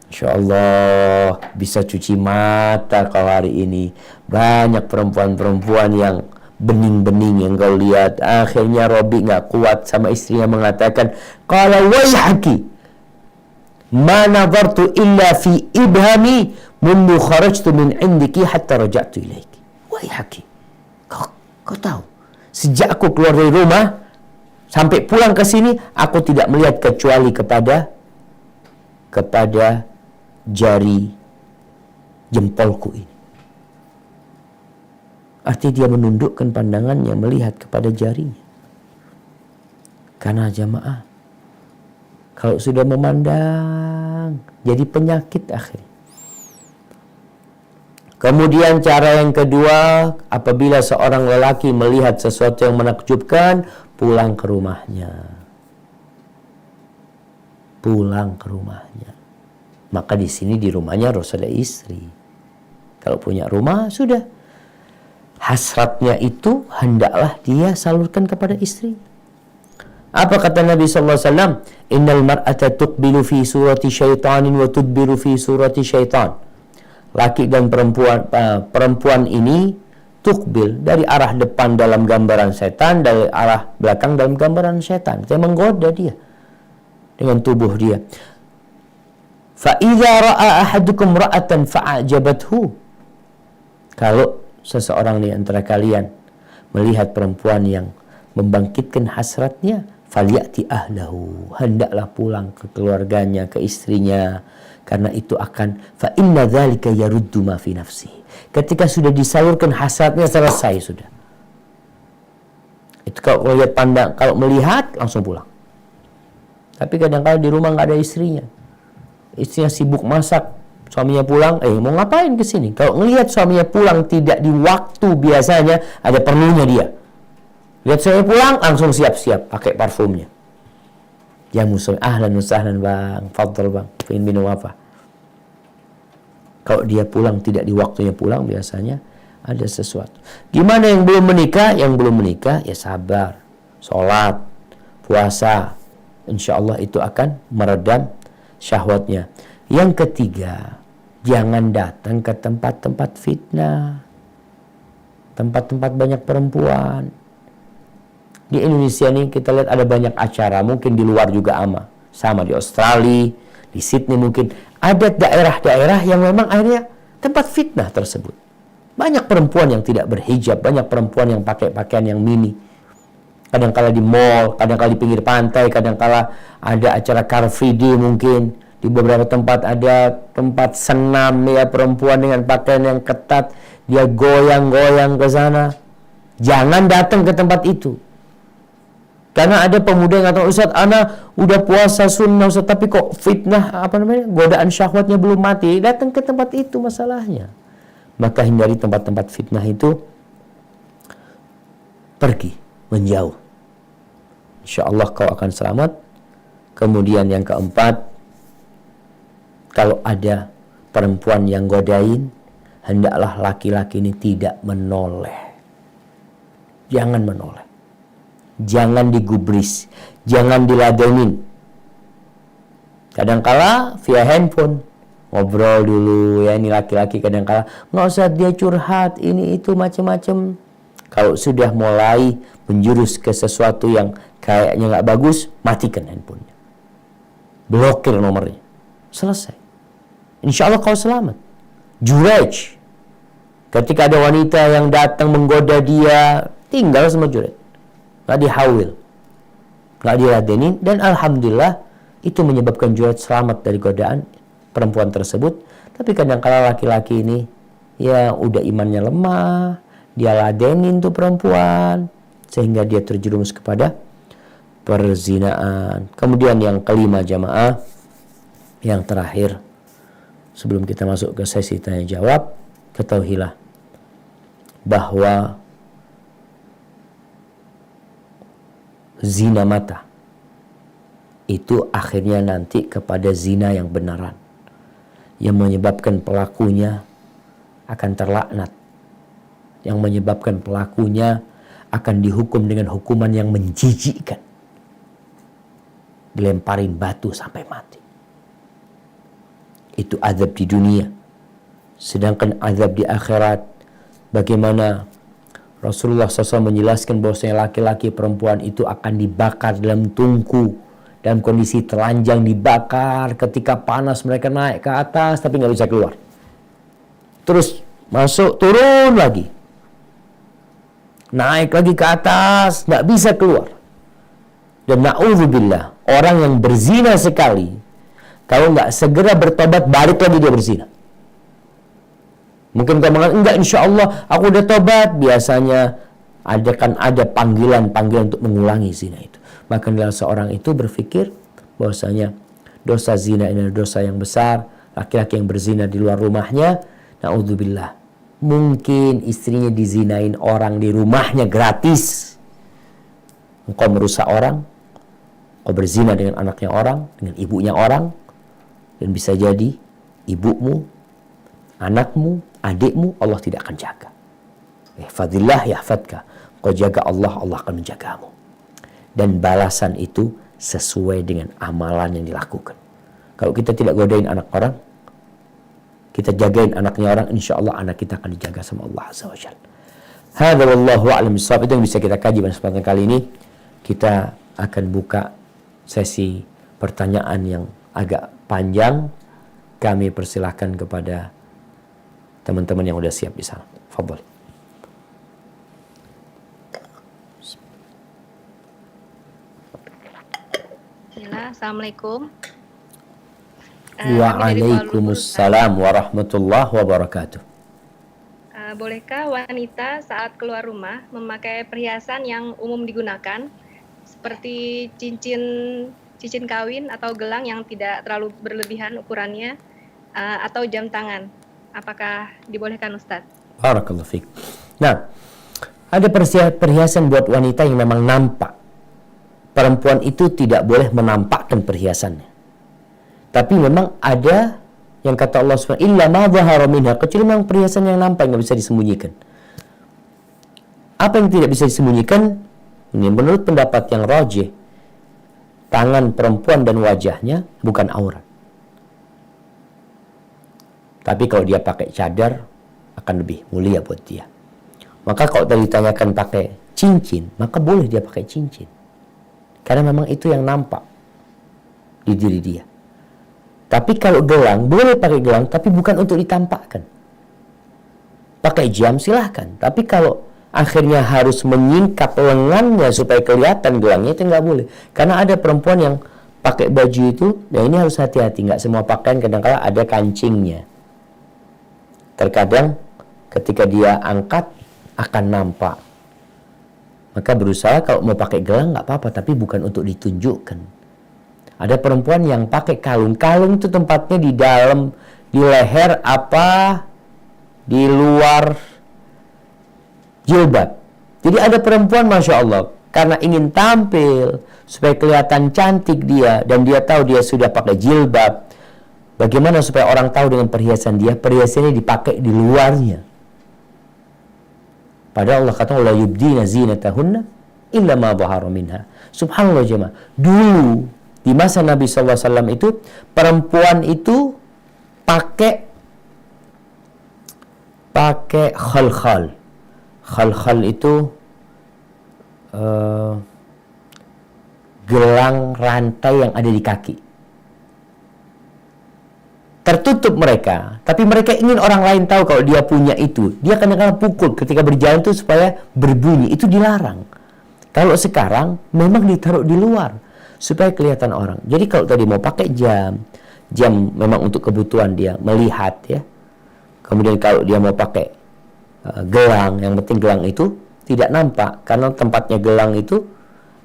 Insya Allah bisa cuci mata kalau hari ini. Banyak perempuan-perempuan yang bening-bening yang kau lihat. Akhirnya Rabi nggak kuat sama istrinya mengatakan, Qala waihaki, ma nadartu illa fi ibhami mundu kharajtu min indiki hatta raja'tu ilaiki. Waihaki, kau tahu, sejak aku keluar dari rumah sampai pulang ke sini, aku tidak melihat kecuali kepada jari jempolku ini. Artinya dia menundukkan pandangannya melihat kepada jarinya. Karena jamaah, kalau sudah memandang, jadi penyakit akhirnya. Kemudian cara yang kedua, apabila seorang lelaki melihat sesuatu yang menakjubkan, pulang ke rumahnya. Pulang ke rumahnya. Maka di sini di rumahnya harus ada istri. Kalau punya rumah, sudah. Hasratnya itu hendaklah dia salurkan kepada istri. Apa kata Nabi SAW? Innal mar'ata tuqbilu fi surati syaitanin wa tudbiru fi surati syaitan. Laki dan perempuan ini tukbil dari arah depan dalam gambaran setan, dari arah belakang dalam gambaran setan. Dia menggoda dia dengan tubuh dia. Fa idza ra'a ahadukum ra'atan fa'ajabathu. Kalau seseorang di antara kalian melihat perempuan yang membangkitkan hasratnya, falyati ahlahu, hendaklah pulang ke keluarganya, ke istrinya, karena itu akan fa inna dzalika yaruddu ma fi nafsi. Ketika sudah disalurkan hasratnya, selesai sudah. Itu kalau lihat pandang, kalau melihat langsung pulang. Tapi kadang-kadang di rumah nggak ada istrinya, istrinya sibuk masak, suaminya pulang, mau ngapain ke sini? Kalau ngelihat suaminya pulang tidak di waktu biasanya, ada perlunya dia. Lihat suaminya pulang, langsung siap-siap pakai parfumnya. Ya musuh, ahlan wasahlan bang, fadl bang, pengen minum apa? Kalau dia pulang tidak di waktunya pulang, biasanya ada sesuatu. Gimana yang belum menikah? Yang belum menikah ya sabar, sholat, puasa, insya Allah itu akan meredam syahwatnya. Yang ketiga, jangan datang ke tempat-tempat fitnah, tempat-tempat banyak perempuan. Di Indonesia nih kita lihat ada banyak acara, mungkin di luar juga sama di Australia, di Sydney mungkin ada daerah-daerah yang memang akhirnya tempat fitnah tersebut. Banyak perempuan yang tidak berhijab, banyak perempuan yang pakai pakaian yang mini. Kadang-kala di mall, kadang-kala di pinggir pantai, kadang-kala ada acara Car Free Day mungkin. Di beberapa tempat ada tempat senam ya, perempuan dengan pakaian yang ketat, dia goyang-goyang ke sana. Jangan datang ke tempat itu. Karena ada pemuda yang kata, Ustaz, ana udah puasa sunnah Ustaz, tapi kok fitnah godaan syahwatnya belum mati. Datang ke tempat itu masalahnya. Maka hindari tempat-tempat fitnah itu, pergi, menjauh. Insya Allah kau akan selamat. Kemudian yang keempat, kalau ada perempuan yang godain, hendaklah laki-laki ini tidak menoleh. Jangan menoleh. Jangan digubris, jangan diladenin. Kadangkala via handphone ngobrol dulu ya, ini laki-laki kadangkala nggak usah dia curhat ini itu macam-macam. Kalau sudah mulai menjurus ke sesuatu yang kayaknya nggak bagus, matikan handphonenya, blokir nomornya, selesai. Insya Allah kau selamat. Jurej, ketika ada wanita yang datang menggoda dia, tinggal sama jurej. Nggak dihawil, nggak diladenin, dan alhamdulillah itu menyebabkan Juret selamat dari godaan perempuan tersebut. Tapi kadang-kala laki-laki ini ya udah imannya lemah, dia ladenin tuh perempuan sehingga dia terjerumus kepada perzinaan. Kemudian yang kelima jamaah, yang terakhir sebelum kita masuk ke sesi tanya jawab, ketahuilah bahwa zina mata itu akhirnya nanti kepada zina yang benaran, yang menyebabkan pelakunya akan terlaknat, yang menyebabkan pelakunya akan dihukum dengan hukuman yang menjijikkan, dilemparin batu sampai mati. Itu azab di dunia. Sedangkan azab di akhirat, bagaimana Rasulullah SAW menjelaskan bahwasanya laki-laki perempuan itu akan dibakar dalam tungku, dalam kondisi telanjang dibakar, ketika panas mereka naik ke atas tapi nggak bisa keluar. Terus masuk, turun lagi, naik lagi ke atas, nggak bisa keluar. Dan na'udzubillah, orang yang berzina sekali, kalau nggak segera bertobat, balik lagi dia berzina. Mungkin kau mengatakan, enggak, insya Allah aku udah tobat. Biasanya ada panggilan-panggilan untuk mengulangi zina itu. Maka seorang itu berpikir bahwasanya dosa zina ini adalah dosa yang besar. Laki-laki yang berzina di luar rumahnya, na'udzubillah, Mungkin istrinya dizinain orang di rumahnya gratis. Engkau merusak orang, engkau berzina dengan anaknya orang, dengan ibunya orang, dan bisa jadi ibumu, anakmu, adikmu Allah tidak akan jaga. Ihfadillah yahfadka. Kau jaga Allah, Allah akan menjagamu. Dan balasan itu sesuai dengan amalan yang dilakukan. Kalau kita tidak godain anak orang, kita jagain anaknya orang, insya Allah anak kita akan dijaga sama Allah Azza wa Jalla. Hadza wallahu a'lam bishawab. Itu yang bisa kita kaji pada kesempatan kali ini. Kita akan buka sesi pertanyaan yang agak panjang. Kami persilahkan kepada teman-teman yang sudah siap di sana. Fadhal. Assalamualaikum. Waalaikumsalam warahmatullahi wabarakatuh. Bolehkah wanita saat keluar rumah memakai perhiasan yang umum digunakan seperti cincin kawin atau gelang yang tidak terlalu berlebihan ukurannya, atau jam tangan? Apakah dibolehkan, Ustadz? Barakallahu fiik. Nah, ada perhiasan buat wanita yang memang nampak. Perempuan itu tidak boleh menampakkan perhiasannya. Tapi memang ada yang kata Allah SWT, illa ma dhahara minha, kecuali memang perhiasan yang nampak, nggak bisa disembunyikan. Apa yang tidak bisa disembunyikan? Ini menurut pendapat yang rajih, tangan perempuan dan wajahnya bukan aurat. Tapi kalau dia pakai cadar akan lebih mulia buat dia. Maka kalau tadi ditanyakan pakai cincin, maka boleh dia pakai cincin. Karena memang itu yang nampak di diri dia. Tapi kalau gelang, boleh pakai gelang, tapi bukan untuk ditampakkan. Pakai jam silahkan. Tapi kalau akhirnya harus menyingkap lengannya supaya kelihatan gelangnya, itu nggak boleh. Karena ada perempuan yang pakai baju itu, dan ini harus hati-hati. Nggak semua pakaian kadang-kala ada kancingnya. Terkadang ketika dia angkat akan nampak. Maka berusaha kalau mau pakai gelang nggak apa-apa, tapi bukan untuk ditunjukkan. Ada perempuan yang pakai kalung. Kalung itu tempatnya di dalam, di leher apa, di luar jilbab. Jadi ada perempuan Masya Allah, karena ingin tampil supaya kelihatan cantik dia, dan dia tahu dia sudah pakai jilbab. Bagaimana supaya orang tahu dengan perhiasan dia? Perhiasannya dipakai di luarnya. Padahal Allah kata, la yubdina zinatahunna illa ma dhahara minha. Subhanallah jemaah. Dulu di masa Nabi SAW itu, perempuan itu pakai khal-khal. Khal-khal itu gelang rantai yang ada di kaki. Tertutup mereka, tapi mereka ingin orang lain tahu kalau dia punya itu. Dia kadang-kadang pukul ketika berjalan itu supaya berbunyi. Itu dilarang. Kalau sekarang memang ditaruh di luar supaya kelihatan orang. Jadi kalau tadi mau pakai jam memang untuk kebutuhan dia melihat ya. Kemudian kalau dia mau pakai gelang, yang penting gelang itu tidak nampak karena tempatnya gelang itu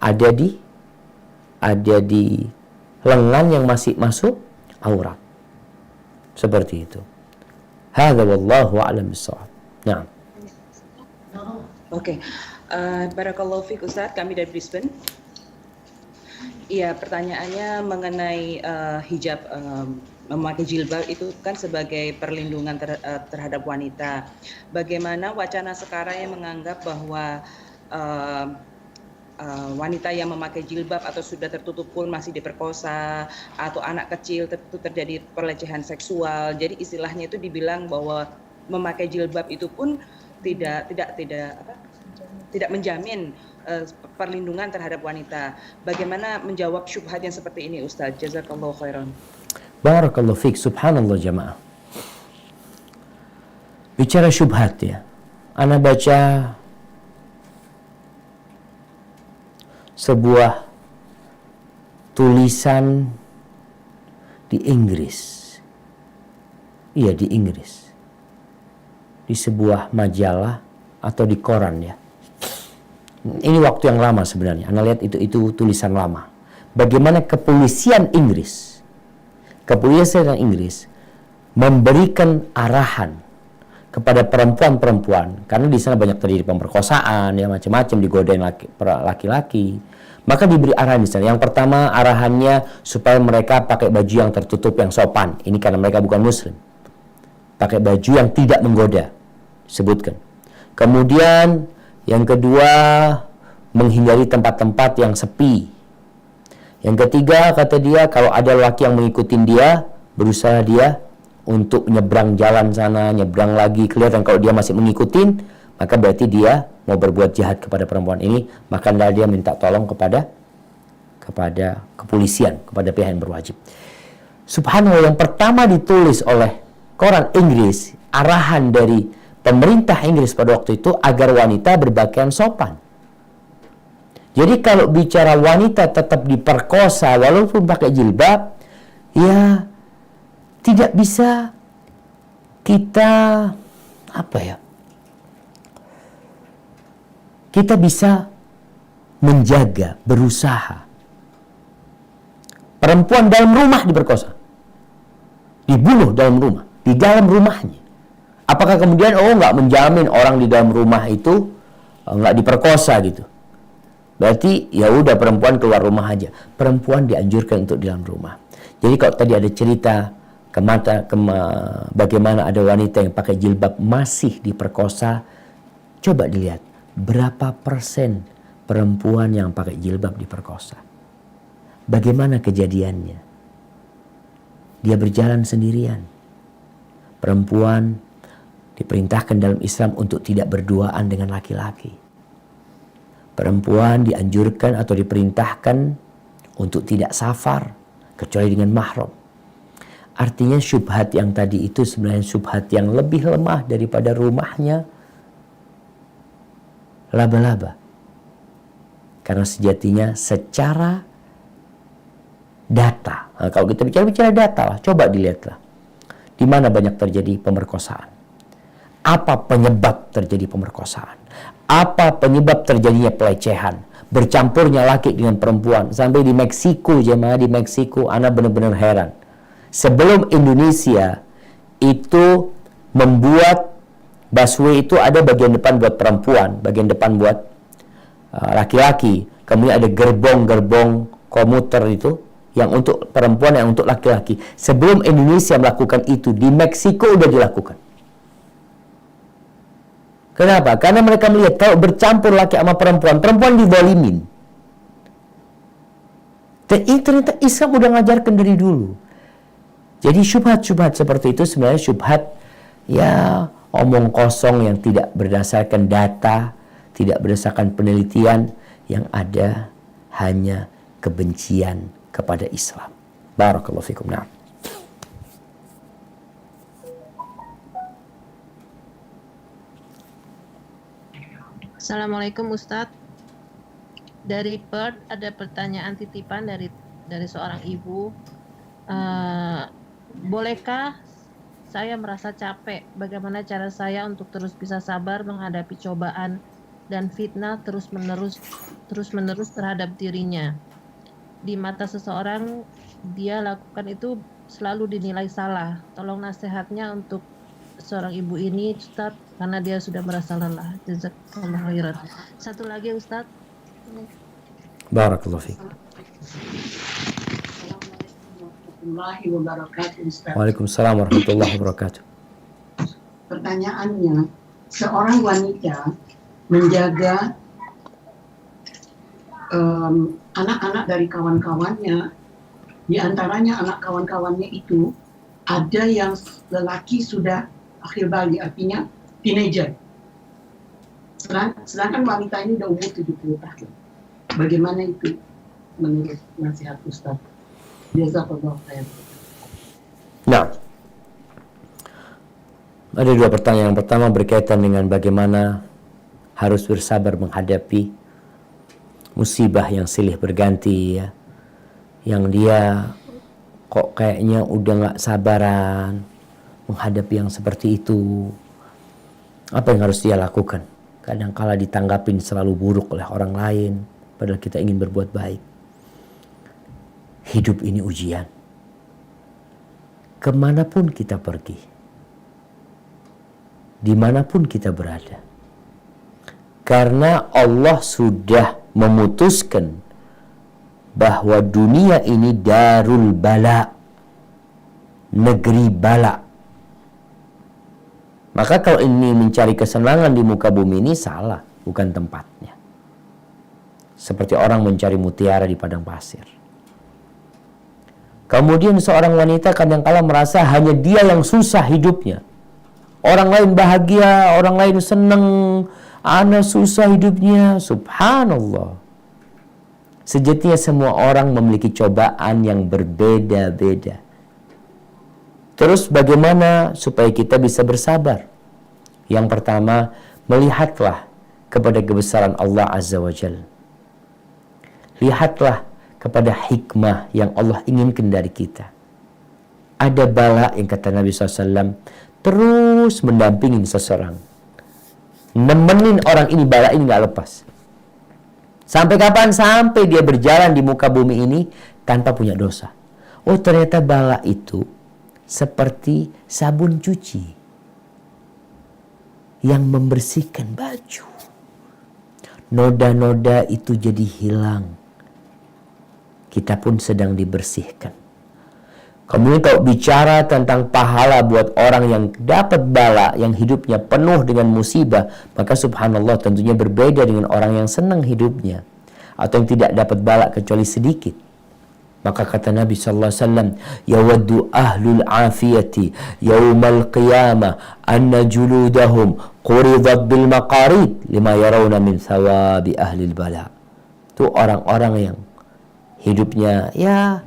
ada di lengan yang masih masuk aurat. Seperti itu. Hadza wallahu a'lam bishawab. Nah. Oke. Barakallahu fiik Ustaz, kami dari Brisbane. Iya, pertanyaannya mengenai hijab, memakai jilbab itu kan sebagai perlindungan terhadap wanita. Bagaimana wacana sekarang yang menganggap bahwa wanita yang memakai jilbab atau sudah tertutup pun masih diperkosa, atau anak kecil itu terjadi pelecehan seksual. Jadi istilahnya itu dibilang bahwa memakai jilbab itu pun tidak menjamin perlindungan terhadap wanita. Bagaimana menjawab syubhat yang seperti ini, Ustaz? Jazakallahu khairan. Barakallahu fiik. Subhanallah jamaah. Bicara syubhat ya. Ana baca sebuah tulisan di Inggris. Iya, di Inggris. Di sebuah majalah atau di koran ya. Ini waktu yang lama sebenarnya. Anda lihat itu tulisan lama. Bagaimana kepolisian Inggris memberikan arahan kepada perempuan-perempuan, karena di sana banyak terjadi pemerkosaan, ya macam-macam, digodain laki-laki, maka diberi arahan di sana. Yang pertama, arahannya supaya mereka pakai baju yang tertutup, yang sopan. Ini karena mereka bukan muslim. Pakai baju yang tidak menggoda, sebutkan. Kemudian yang kedua, menghindari tempat-tempat yang sepi. Yang ketiga, kata dia, kalau ada laki yang mengikuti dia, berusaha dia untuk nyebrang jalan sana, nyebrang lagi, kelihatan kalau dia masih mengikutin, maka berarti dia mau berbuat jahat kepada perempuan ini, maka dia minta tolong kepada kepolisian, kepada pihak yang berwajib. Subhanallah, yang pertama ditulis oleh koran Inggris, arahan dari pemerintah Inggris pada waktu itu agar wanita berpakaian sopan. Jadi kalau bicara wanita tetap diperkosa walaupun pakai jilbab, ya tidak bisa kita kita bisa menjaga, berusaha. Perempuan dalam rumah diperkosa, dibunuh dalam rumah, di dalam rumahnya. Apakah kemudian nggak menjamin orang di dalam rumah itu nggak diperkosa gitu? Berarti ya udah perempuan keluar rumah aja. Perempuan dianjurkan untuk di dalam rumah. Jadi kalau tadi ada cerita bagaimana ada wanita yang pakai jilbab masih diperkosa, coba dilihat berapa persen perempuan yang pakai jilbab diperkosa. Bagaimana kejadiannya? Dia berjalan sendirian. Perempuan diperintahkan dalam Islam untuk tidak berduaan dengan laki-laki. Perempuan dianjurkan atau diperintahkan untuk tidak safar kecuali dengan mahram. Artinya syubhat yang tadi itu sebenarnya syubhat yang lebih lemah daripada rumahnya laba-laba. Karena sejatinya secara data, kalau kita bicara data lah, coba dilihatlah di mana banyak terjadi pemerkosaan. Apa penyebab terjadi pemerkosaan? Apa penyebab terjadinya pelecehan? Bercampurnya laki dengan perempuan. Sampai di Meksiko, jemaah di Meksiko, ana benar-benar heran. Sebelum Indonesia itu membuat busway itu ada bagian depan buat perempuan, bagian depan buat laki-laki. Kemudian ada gerbong-gerbong komuter itu yang untuk perempuan, yang untuk laki-laki. Sebelum Indonesia melakukan itu, di Meksiko udah dilakukan. Kenapa? Karena mereka melihat kalau bercampur laki sama perempuan, perempuan dizalimin. Dan ini ternyata Islam udah ngajarkan dari dulu. Jadi syubhat-syubhat seperti itu sebenarnya syubhat ya omong kosong yang tidak berdasarkan data, tidak berdasarkan penelitian, yang ada hanya kebencian kepada Islam. Barakallahu fikum. Na'am. Assalamualaikum Ustadz. Dari Perth ada pertanyaan titipan dari seorang ibu. Bolehkah saya merasa capek? Bagaimana cara saya untuk terus bisa sabar menghadapi cobaan dan fitnah terus-menerus terhadap dirinya? Di mata seseorang dia lakukan itu selalu dinilai salah. Tolong nasihatnya untuk seorang ibu ini, Ustadz, karena dia sudah merasa lelah. Jazakallahu khairan. Satu lagi, Ustadz. Barakallahu fikum. Waalaikumsalam warahmatullahi wabarakatuh. Pertanyaannya, seorang wanita menjaga anak-anak dari kawan-kawannya, di antaranya anak kawan-kawannya itu ada yang lelaki sudah akhir balik, artinya teenager. Sedangkan wanita ini sudah umur 70 tahun. Bagaimana itu menurut nasihat Ustaz? Jazakallahu khairan. Nah, ada dua pertanyaan. Yang pertama berkaitan dengan bagaimana harus bersabar menghadapi musibah yang silih berganti, ya. Yang dia kok kayaknya udah gak sabaran menghadapi yang seperti itu. Apa yang harus dia lakukan? Kadang-kala ditanggapin selalu buruk oleh orang lain, padahal kita ingin berbuat baik. Hidup ini ujian. Kemanapun kita pergi, dimanapun kita berada. Karena Allah sudah memutuskan bahwa dunia ini darul bala, negeri bala. Maka kalau ini mencari kesenangan di muka bumi ini salah, bukan tempatnya. Seperti orang mencari mutiara di padang pasir. Kemudian seorang wanita kadang-kala merasa hanya dia yang susah hidupnya. Orang lain bahagia, orang lain senang, ana susah hidupnya. Subhanallah. Sejatinya semua orang memiliki cobaan yang berbeda-beda. Terus bagaimana supaya kita bisa bersabar? Yang pertama, melihatlah kepada kebesaran Allah Azza wa Jalla. Lihatlah kepada hikmah yang Allah inginkan dari kita. Ada bala yang kata Nabi SAW terus mendampingin seseorang. Nemenin orang ini, bala ini gak lepas. Sampai kapan? Sampai dia berjalan di muka bumi ini tanpa punya dosa. Oh, ternyata bala itu seperti sabun cuci yang membersihkan baju. Noda-noda itu jadi hilang. Kita pun sedang dibersihkan. Kemudian kalau bicara tentang pahala buat orang yang dapat bala, yang hidupnya penuh dengan musibah, maka subhanallah tentunya berbeda dengan orang yang senang hidupnya atau yang tidak dapat bala kecuali sedikit. Maka kata Nabi sallallahu alaihi wasallam, yawaddu ahlul afiyati yaumal qiyamah anna juludahum quridat bil maqarid lima yarawna min thawabi ahlil bala. Itu orang-orang yang hidupnya ya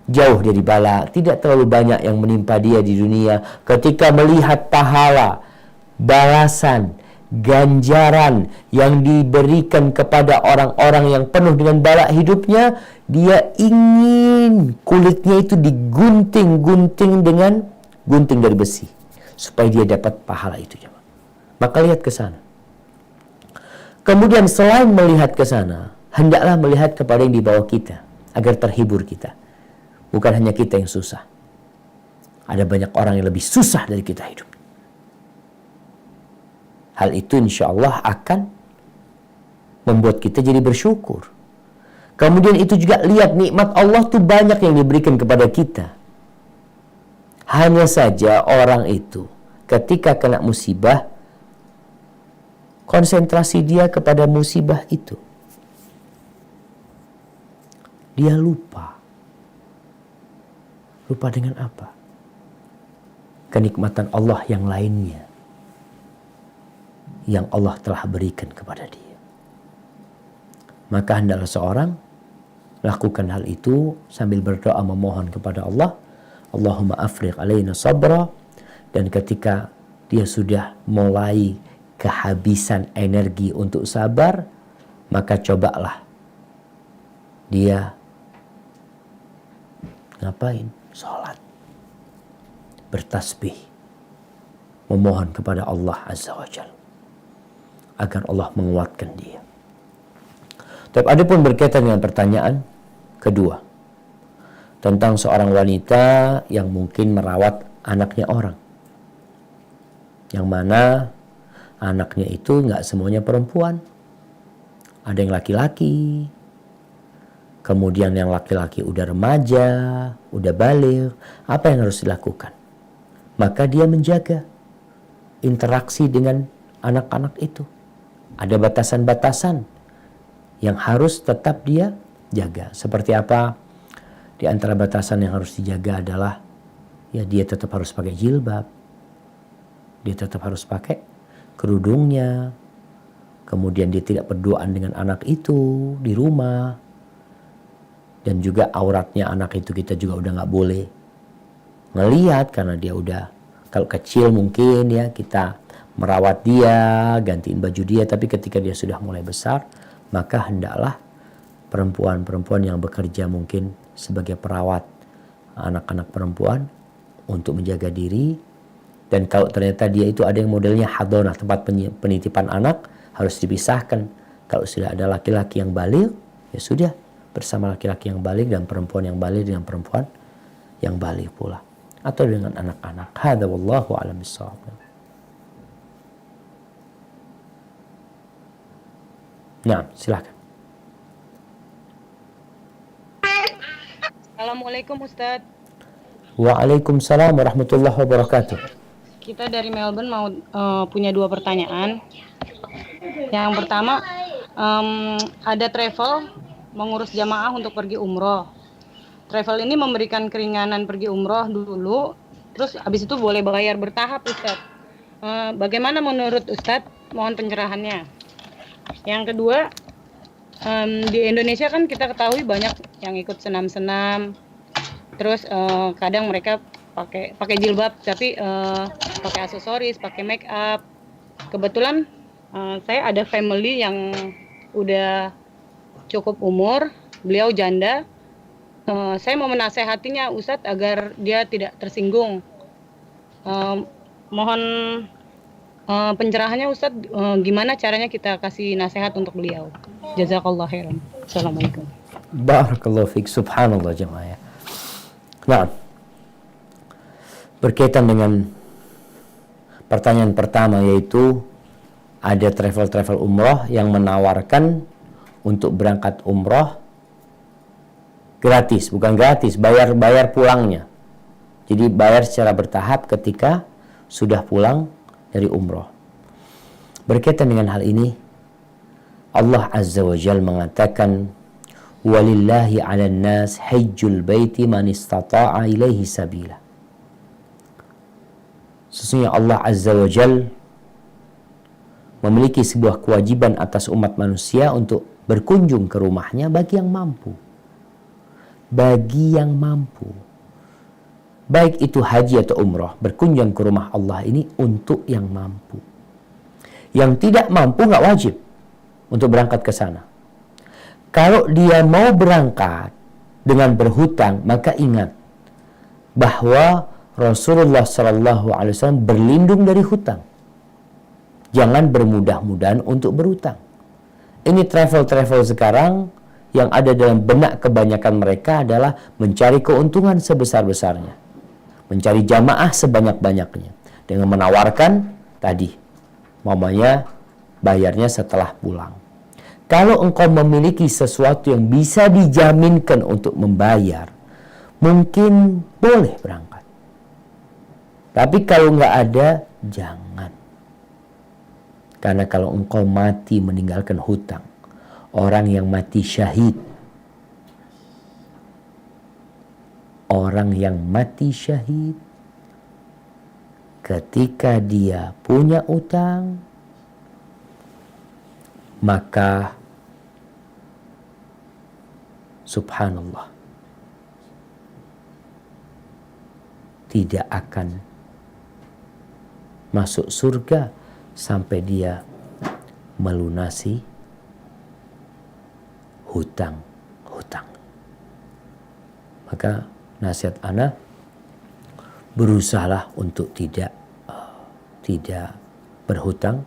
jauh dari bala, tidak terlalu banyak yang menimpa dia di dunia. Ketika melihat pahala, balasan, ganjaran yang diberikan kepada orang-orang yang penuh dengan bala hidupnya, dia ingin kulitnya itu digunting-gunting dengan gunting dari besi supaya dia dapat pahala itu. Maka lihat ke sana. Kemudian selain melihat ke sana, hendaklah melihat kepada yang di bawah kita agar terhibur kita. Bukan hanya kita yang susah. Ada banyak orang yang lebih susah dari kita hidup. Hal itu insya Allah akan membuat kita jadi bersyukur. Kemudian itu juga lihat nikmat Allah tuh banyak yang diberikan kepada kita. Hanya saja orang itu ketika kena musibah, konsentrasi dia kepada musibah itu. Dia lupa. Lupa dengan apa? Kenikmatan Allah yang lainnya yang Allah telah berikan kepada dia. Maka hendaklah seorang lakukan hal itu sambil berdoa memohon kepada Allah, Allahumma afriq alaina sabra. Dan ketika dia sudah mulai kehabisan energi untuk sabar, maka cobalah dia ngapain? Salat, bertasbih, memohon kepada Allah Azza wa Jalla agar Allah menguatkan dia. Tapi ada pun berkaitan dengan pertanyaan kedua tentang seorang wanita yang mungkin merawat anaknya orang, yang mana anaknya itu nggak semuanya perempuan, ada yang laki-laki. Kemudian yang laki-laki udah remaja, udah baligh, apa yang harus dilakukan? Maka dia menjaga interaksi dengan anak-anak itu. Ada batasan-batasan yang harus tetap dia jaga. Seperti apa? Di antara batasan yang harus dijaga adalah ya dia tetap harus pakai jilbab. Dia tetap harus pakai kerudungnya. Kemudian dia tidak berduaan dengan anak itu di rumah. Dan juga auratnya anak itu kita juga udah nggak boleh ngelihat karena dia udah, kalau kecil mungkin ya kita merawat dia, gantiin baju dia, tapi ketika dia sudah mulai besar, maka hendaklah perempuan-perempuan yang bekerja mungkin sebagai perawat anak-anak perempuan untuk menjaga diri. Dan kalau ternyata dia itu ada yang modelnya hadonah, tempat penitipan anak, harus dipisahkan. Kalau sudah ada laki-laki yang baligh, ya sudah bersama laki-laki yang baligh dan perempuan yang baligh dengan perempuan yang baligh pula, atau dengan anak-anak. Hadza wallahu a'lam bissawab. Nah, silakan. Assalamualaikum Ustadz. Waalaikumsalam warahmatullahi wabarakatuh. Kita dari Melbourne mau punya 2 pertanyaan. Yang pertama, ada travel mengurus jamaah untuk pergi umroh. Travel ini memberikan keringanan pergi umroh dulu, terus habis itu boleh bayar bertahap Ustadz. Bagaimana menurut Ustadz? Mohon pencerahannya. Yang kedua, di Indonesia kan kita ketahui banyak yang ikut senam-senam. Terus kadang mereka pakai jilbab tapi pakai aksesoris, pakai make up. Kebetulan saya ada family yang udah cukup umur, beliau janda. Saya mau menasehatinya Ustadz agar dia tidak tersinggung. Mohon pencerahannya Ustadz, gimana caranya kita kasih nasihat untuk beliau. Jazakallah khairan. Assalamualaikum. Barakallahu fiik. Subhanallah jemaah. Nah, berkaitan dengan pertanyaan pertama, yaitu ada travel umroh yang menawarkan untuk berangkat umroh gratis, bukan gratis, bayar pulangnya. Jadi bayar secara bertahap ketika sudah pulang dari umroh. Berkaitan dengan hal ini, Allah Azza wa Jalla mengatakan, walillahi 'alan nas hajjul baiti man istata'a ilaihi sabila. Sesungguhnya Allah Azza wa Jalla memiliki sebuah kewajiban atas umat manusia untuk berkunjung ke rumahnya bagi yang mampu. Bagi yang mampu. Baik itu haji atau umrah, berkunjung ke rumah Allah ini untuk yang mampu. Yang tidak mampu nggak wajib untuk berangkat ke sana. Kalau dia mau berangkat dengan berhutang, maka ingat bahwa Rasulullah SAW berlindung dari hutang. Jangan bermudah-mudahan untuk berhutang. Ini travel sekarang yang ada dalam benak kebanyakan mereka adalah mencari keuntungan sebesar-besarnya. Mencari jamaah sebanyak-banyaknya. Dengan menawarkan tadi, mamanya bayarnya setelah pulang. Kalau engkau memiliki sesuatu yang bisa dijaminkan untuk membayar, mungkin boleh berangkat. Tapi kalau nggak ada, jangan. Karena kalau engkau mati meninggalkan hutang, orang yang mati syahid, ketika dia punya utang, maka subhanallah, tidak akan masuk surga sampai dia melunasi hutang. Maka nasihat ana, berusahalah untuk tidak berhutang,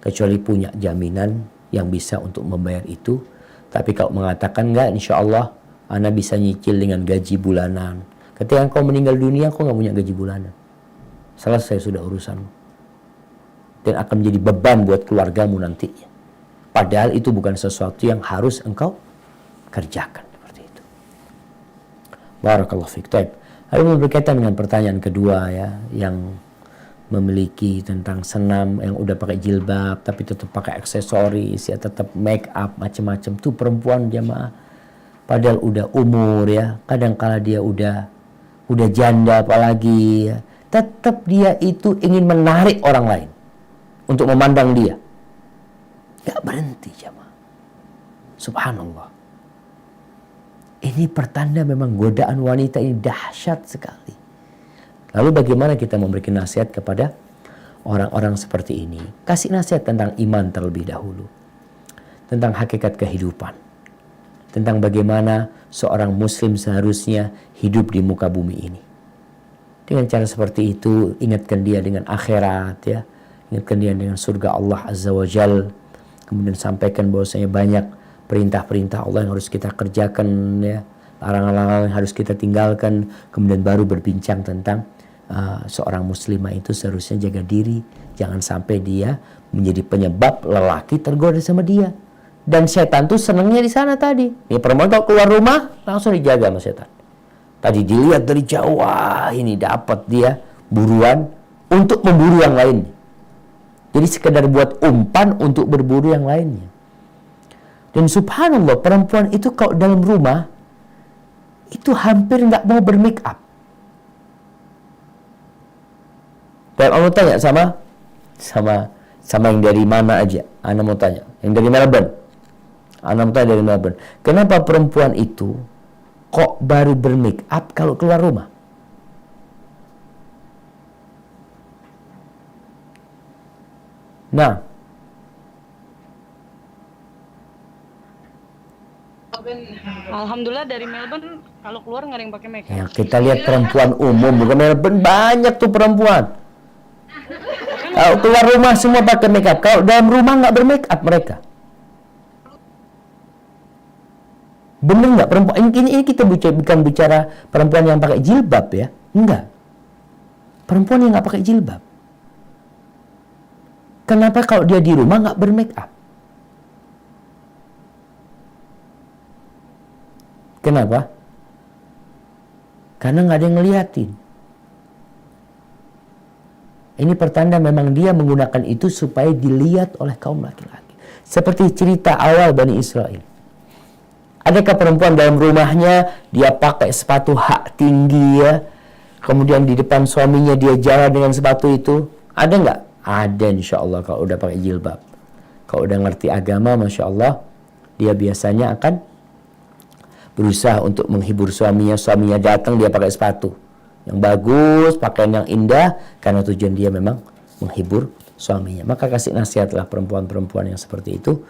kecuali punya jaminan yang bisa untuk membayar itu. Tapi kalau mengatakan enggak, insya Allah ana bisa nyicil dengan gaji bulanan. Ketika engkau meninggal dunia, engkau nggak punya gaji bulanan. Selesai sudah urusanmu. Dan akan menjadi beban buat keluargamu nantinya. Padahal itu bukan sesuatu yang harus engkau kerjakan. Seperti itu. Barakallahu fiik. Lalu berkaitan dengan pertanyaan kedua ya, yang memiliki tentang senam, yang udah pakai jilbab tapi tetap pakai aksesoris ya, tetap make up macam-macam, tuh perempuan jamaah padahal udah umur ya, kadang-kala dia udah janda apalagi ya, tetap dia itu ingin menarik orang lain untuk memandang dia, gak berhenti jamaah. Subhanallah, ini pertanda memang godaan wanita ini dahsyat sekali. Lalu bagaimana kita memberikan nasihat kepada orang-orang seperti ini? Kasih nasihat tentang iman terlebih dahulu. Tentang hakikat kehidupan. Tentang bagaimana seorang muslim seharusnya hidup di muka bumi ini. Dengan cara seperti itu, ingatkan dia dengan akhirat ya. Ingatkan dia dengan surga Allah Azza wa Jal. Kemudian sampaikan bahwasanya banyak perintah-perintah Allah yang harus kita kerjakan ya. Larangan-larangan yang harus kita tinggalkan. Kemudian baru berbincang tentang seorang muslimah itu seharusnya jaga diri, jangan sampai dia menjadi penyebab lelaki tergoda sama dia. Dan setan tuh senengnya di sana tadi. Ini perempuan kalau keluar rumah langsung dijaga sama setan. Tadi dilihat dari jauh, wah ini dapat dia buruan untuk memburu yang lain. Jadi sekedar buat umpan untuk berburu yang lainnya. Dan subhanallah, perempuan itu kalau dalam rumah itu hampir nggak mau bermake up. Dan Allah tanya sama yang dari mana aja. Ana mau tanya, yang dari Melbourne. Ana mau tanya dari Melbourne. Kenapa perempuan itu kok baru bermake up kalau keluar rumah? Nah, Alhamdulillah dari Melbourne kalau keluar nggak ada yang pakai make up. ya kita lihat perempuan umum, bukan Melbourne, banyak tuh perempuan. Kalau keluar rumah semua pakai make up. Kalau dalam rumah nggak bermake up mereka. Bener nggak perempuan? Ini kita bukan bicara perempuan yang pakai jilbab ya, enggak. Perempuan yang nggak pakai jilbab. Kenapa kalau dia di rumah nggak bermake up? Kenapa? Karena nggak ada yang ngeliatin. Ini pertanda memang dia menggunakan itu supaya dilihat oleh kaum laki-laki. Seperti cerita awal Bani Israel. Adakah perempuan dalam rumahnya dia pakai sepatu hak tinggi ya, kemudian di depan suaminya dia jalan dengan sepatu itu? Ada nggak? Ada insya Allah kalau udah pakai jilbab. Kalau udah ngerti agama, Masya Allah, dia biasanya akan berusaha untuk menghibur suaminya. Suaminya datang dia pakai sepatu yang bagus, pakaian yang indah, karena tujuan dia memang menghibur suaminya. Maka kasih nasihatlah perempuan-perempuan yang seperti itu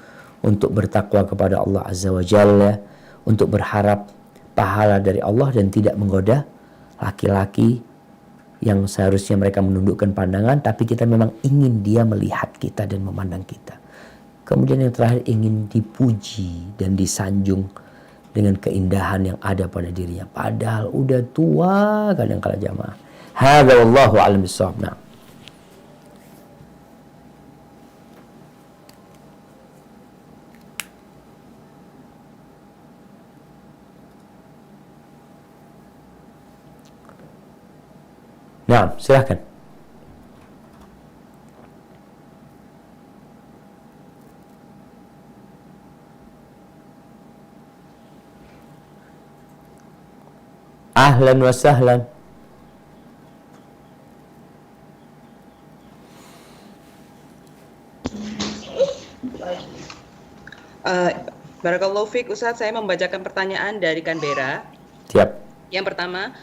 untuk bertakwa kepada Allah Azza wa Jalla, untuk berharap pahala dari Allah dan tidak menggoda laki-laki yang seharusnya mereka menundukkan pandangan, tapi kita memang ingin dia melihat kita dan memandang kita. Kemudian yang terakhir, ingin dipuji dan disanjung dengan keindahan yang ada pada dirinya. Padahal udah tua kadang-kala jamaah. Hadza wallahu a'lam bissawab. Nah. Nah, silahkan. Ahlan wa sahlan. Barakallahu fiik Ustaz, saya membacakan pertanyaan dari Canberra. Siap. Yang pertama,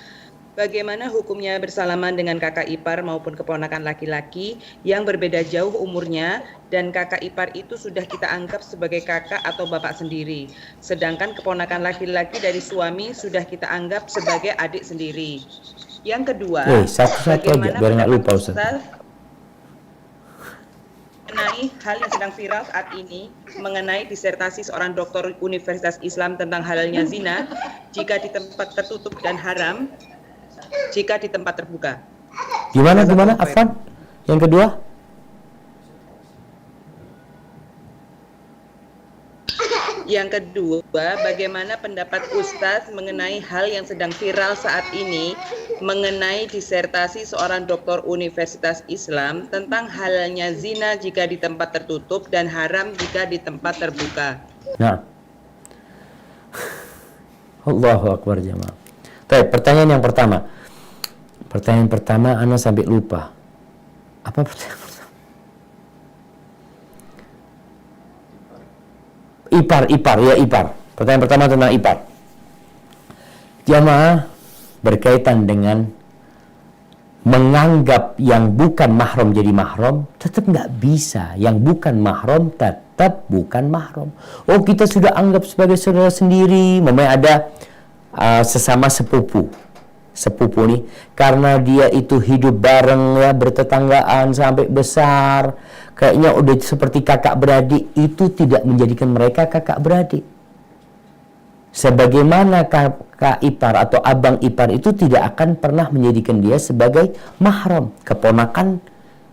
bagaimana hukumnya bersalaman dengan kakak ipar maupun keponakan laki-laki yang berbeda jauh umurnya dan kakak ipar itu sudah kita anggap sebagai kakak atau bapak sendiri, sedangkan keponakan laki-laki dari suami sudah kita anggap sebagai adik sendiri. Yang kedua, satu-satu aja biar nggak lupa Ustaz. Mengenai hal yang sedang viral saat ini mengenai disertasi seorang doktor Universitas Islam tentang halalnya zina jika di tempat tertutup dan haram jika di tempat terbuka. Gimana? Afwan? Yang kedua? Yang kedua, bagaimana pendapat Ustaz mengenai hal yang sedang viral saat ini mengenai disertasi seorang doktor Universitas Islam tentang halalnya zina jika di tempat tertutup dan haram jika di tempat terbuka. Nah. Allahu Akbar jamaah. Baik, pertanyaan yang pertama. Pertanyaan pertama Ana sampai lupa. Apa pertanyaan pertama? Ipar. Pertanyaan pertama tentang ipar. Jamaah, berkaitan dengan menganggap yang bukan mahram jadi mahram, tetap nggak bisa. Yang bukan mahram tetap bukan mahram. Oh, kita sudah anggap sebagai saudara sendiri. Memang ada sesama sepupu nih, karena dia itu hidup bareng ya, bertetanggaan sampai besar, kayaknya udah seperti kakak beradik, itu tidak menjadikan mereka kakak beradik. Sebagaimana kakak ipar atau abang ipar itu tidak akan pernah menjadikan dia sebagai mahram. Keponakan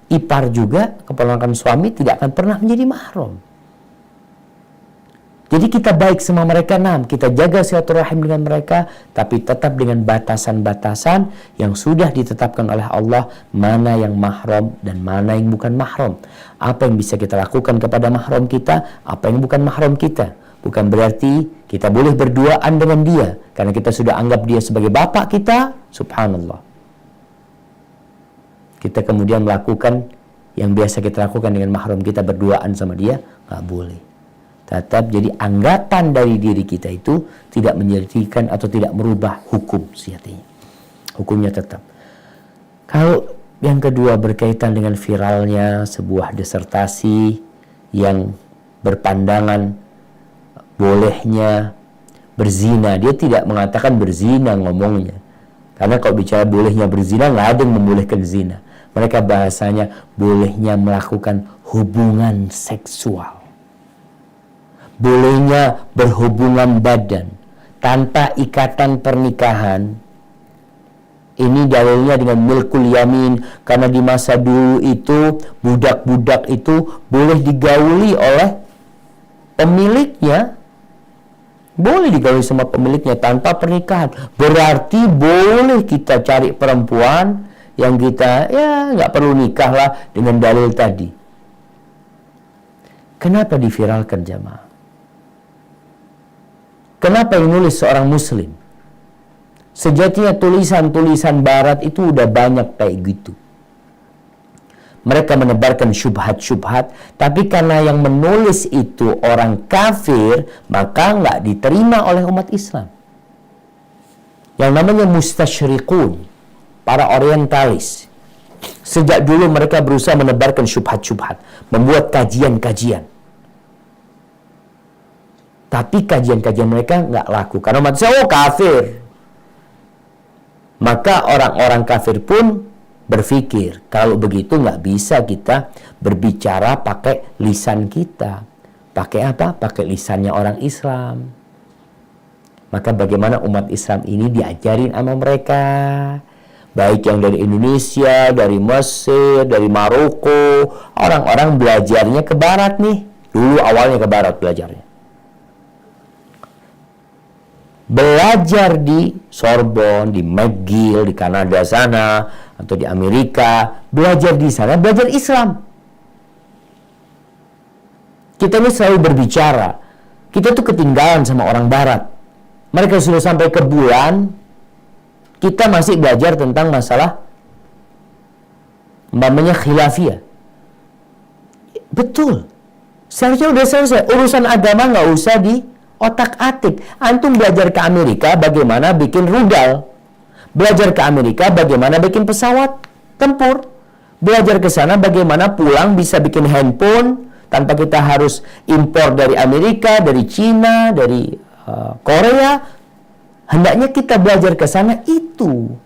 ipar juga, keponakan suami tidak akan pernah menjadi mahram. Jadi kita baik sama mereka, kita jaga silaturahim dengan mereka, tapi tetap dengan batasan-batasan yang sudah ditetapkan oleh Allah, mana yang mahram dan mana yang bukan mahram. Apa yang bisa kita lakukan kepada mahram kita, apa yang bukan mahram kita. Bukan berarti kita boleh berduaan dengan dia, karena kita sudah anggap dia sebagai bapak kita, subhanallah. Kita kemudian melakukan yang biasa kita lakukan dengan mahram kita, berduaan sama dia, nggak boleh. Tetap jadi anggapan dari diri kita itu tidak menjadikan atau tidak merubah hukum sejatinya. Hukumnya tetap. Kalau yang kedua berkaitan dengan viralnya sebuah disertasi yang berpandangan bolehnya berzina. Dia tidak mengatakan berzina ngomongnya. Karena kalau bicara bolehnya berzina, nggak ada yang membolehkan zina. Mereka bahasanya bolehnya melakukan hubungan seksual. Bolehnya berhubungan badan tanpa ikatan pernikahan. Ini dalilnya dengan milkul yamin, karena di masa dulu itu budak-budak itu boleh digauli oleh pemiliknya. Boleh digauli sama pemiliknya tanpa pernikahan. Berarti boleh kita cari perempuan yang kita nggak perlu nikah lah dengan dalil tadi. Kenapa diviralkan jamaah? Kenapa yang nulis seorang muslim? Sejatinya tulisan-tulisan barat itu udah banyak kayak gitu. Mereka menebarkan syubhat-syubhat, tapi karena yang menulis itu orang kafir, maka nggak diterima oleh umat Islam. Yang namanya mustasyriqun, para orientalis. Sejak dulu mereka berusaha menebarkan syubhat-syubhat, membuat kajian-kajian. Tapi kajian-kajian mereka nggak laku. Karena umat Islam, kafir. Maka orang-orang kafir pun berpikir, kalau begitu nggak bisa kita berbicara pakai lisan kita. Pakai apa? Pakai lisannya orang Islam. Maka bagaimana umat Islam ini diajarin sama mereka? Baik yang dari Indonesia, dari Mesir, dari Maroko. Orang-orang belajarnya ke barat nih. Dulu awalnya ke barat belajarnya. Belajar di Sorbonne, di McGill, di Kanada sana, atau di Amerika, belajar di sana, belajar Islam. Kita ini selalu berbicara, kita tuh ketinggalan sama orang Barat. Mereka sudah sampai ke bulan, kita masih belajar tentang masalah namanya khilafiyah. Betul, seharusnya udah selesai. Urusan agama nggak usah di otak-atik. Antum belajar ke Amerika bagaimana bikin rudal. Belajar ke Amerika bagaimana bikin pesawat tempur. Belajar ke sana bagaimana pulang bisa bikin handphone tanpa kita harus impor dari Amerika, dari Cina, dari Korea. Hendaknya kita belajar ke sana itu.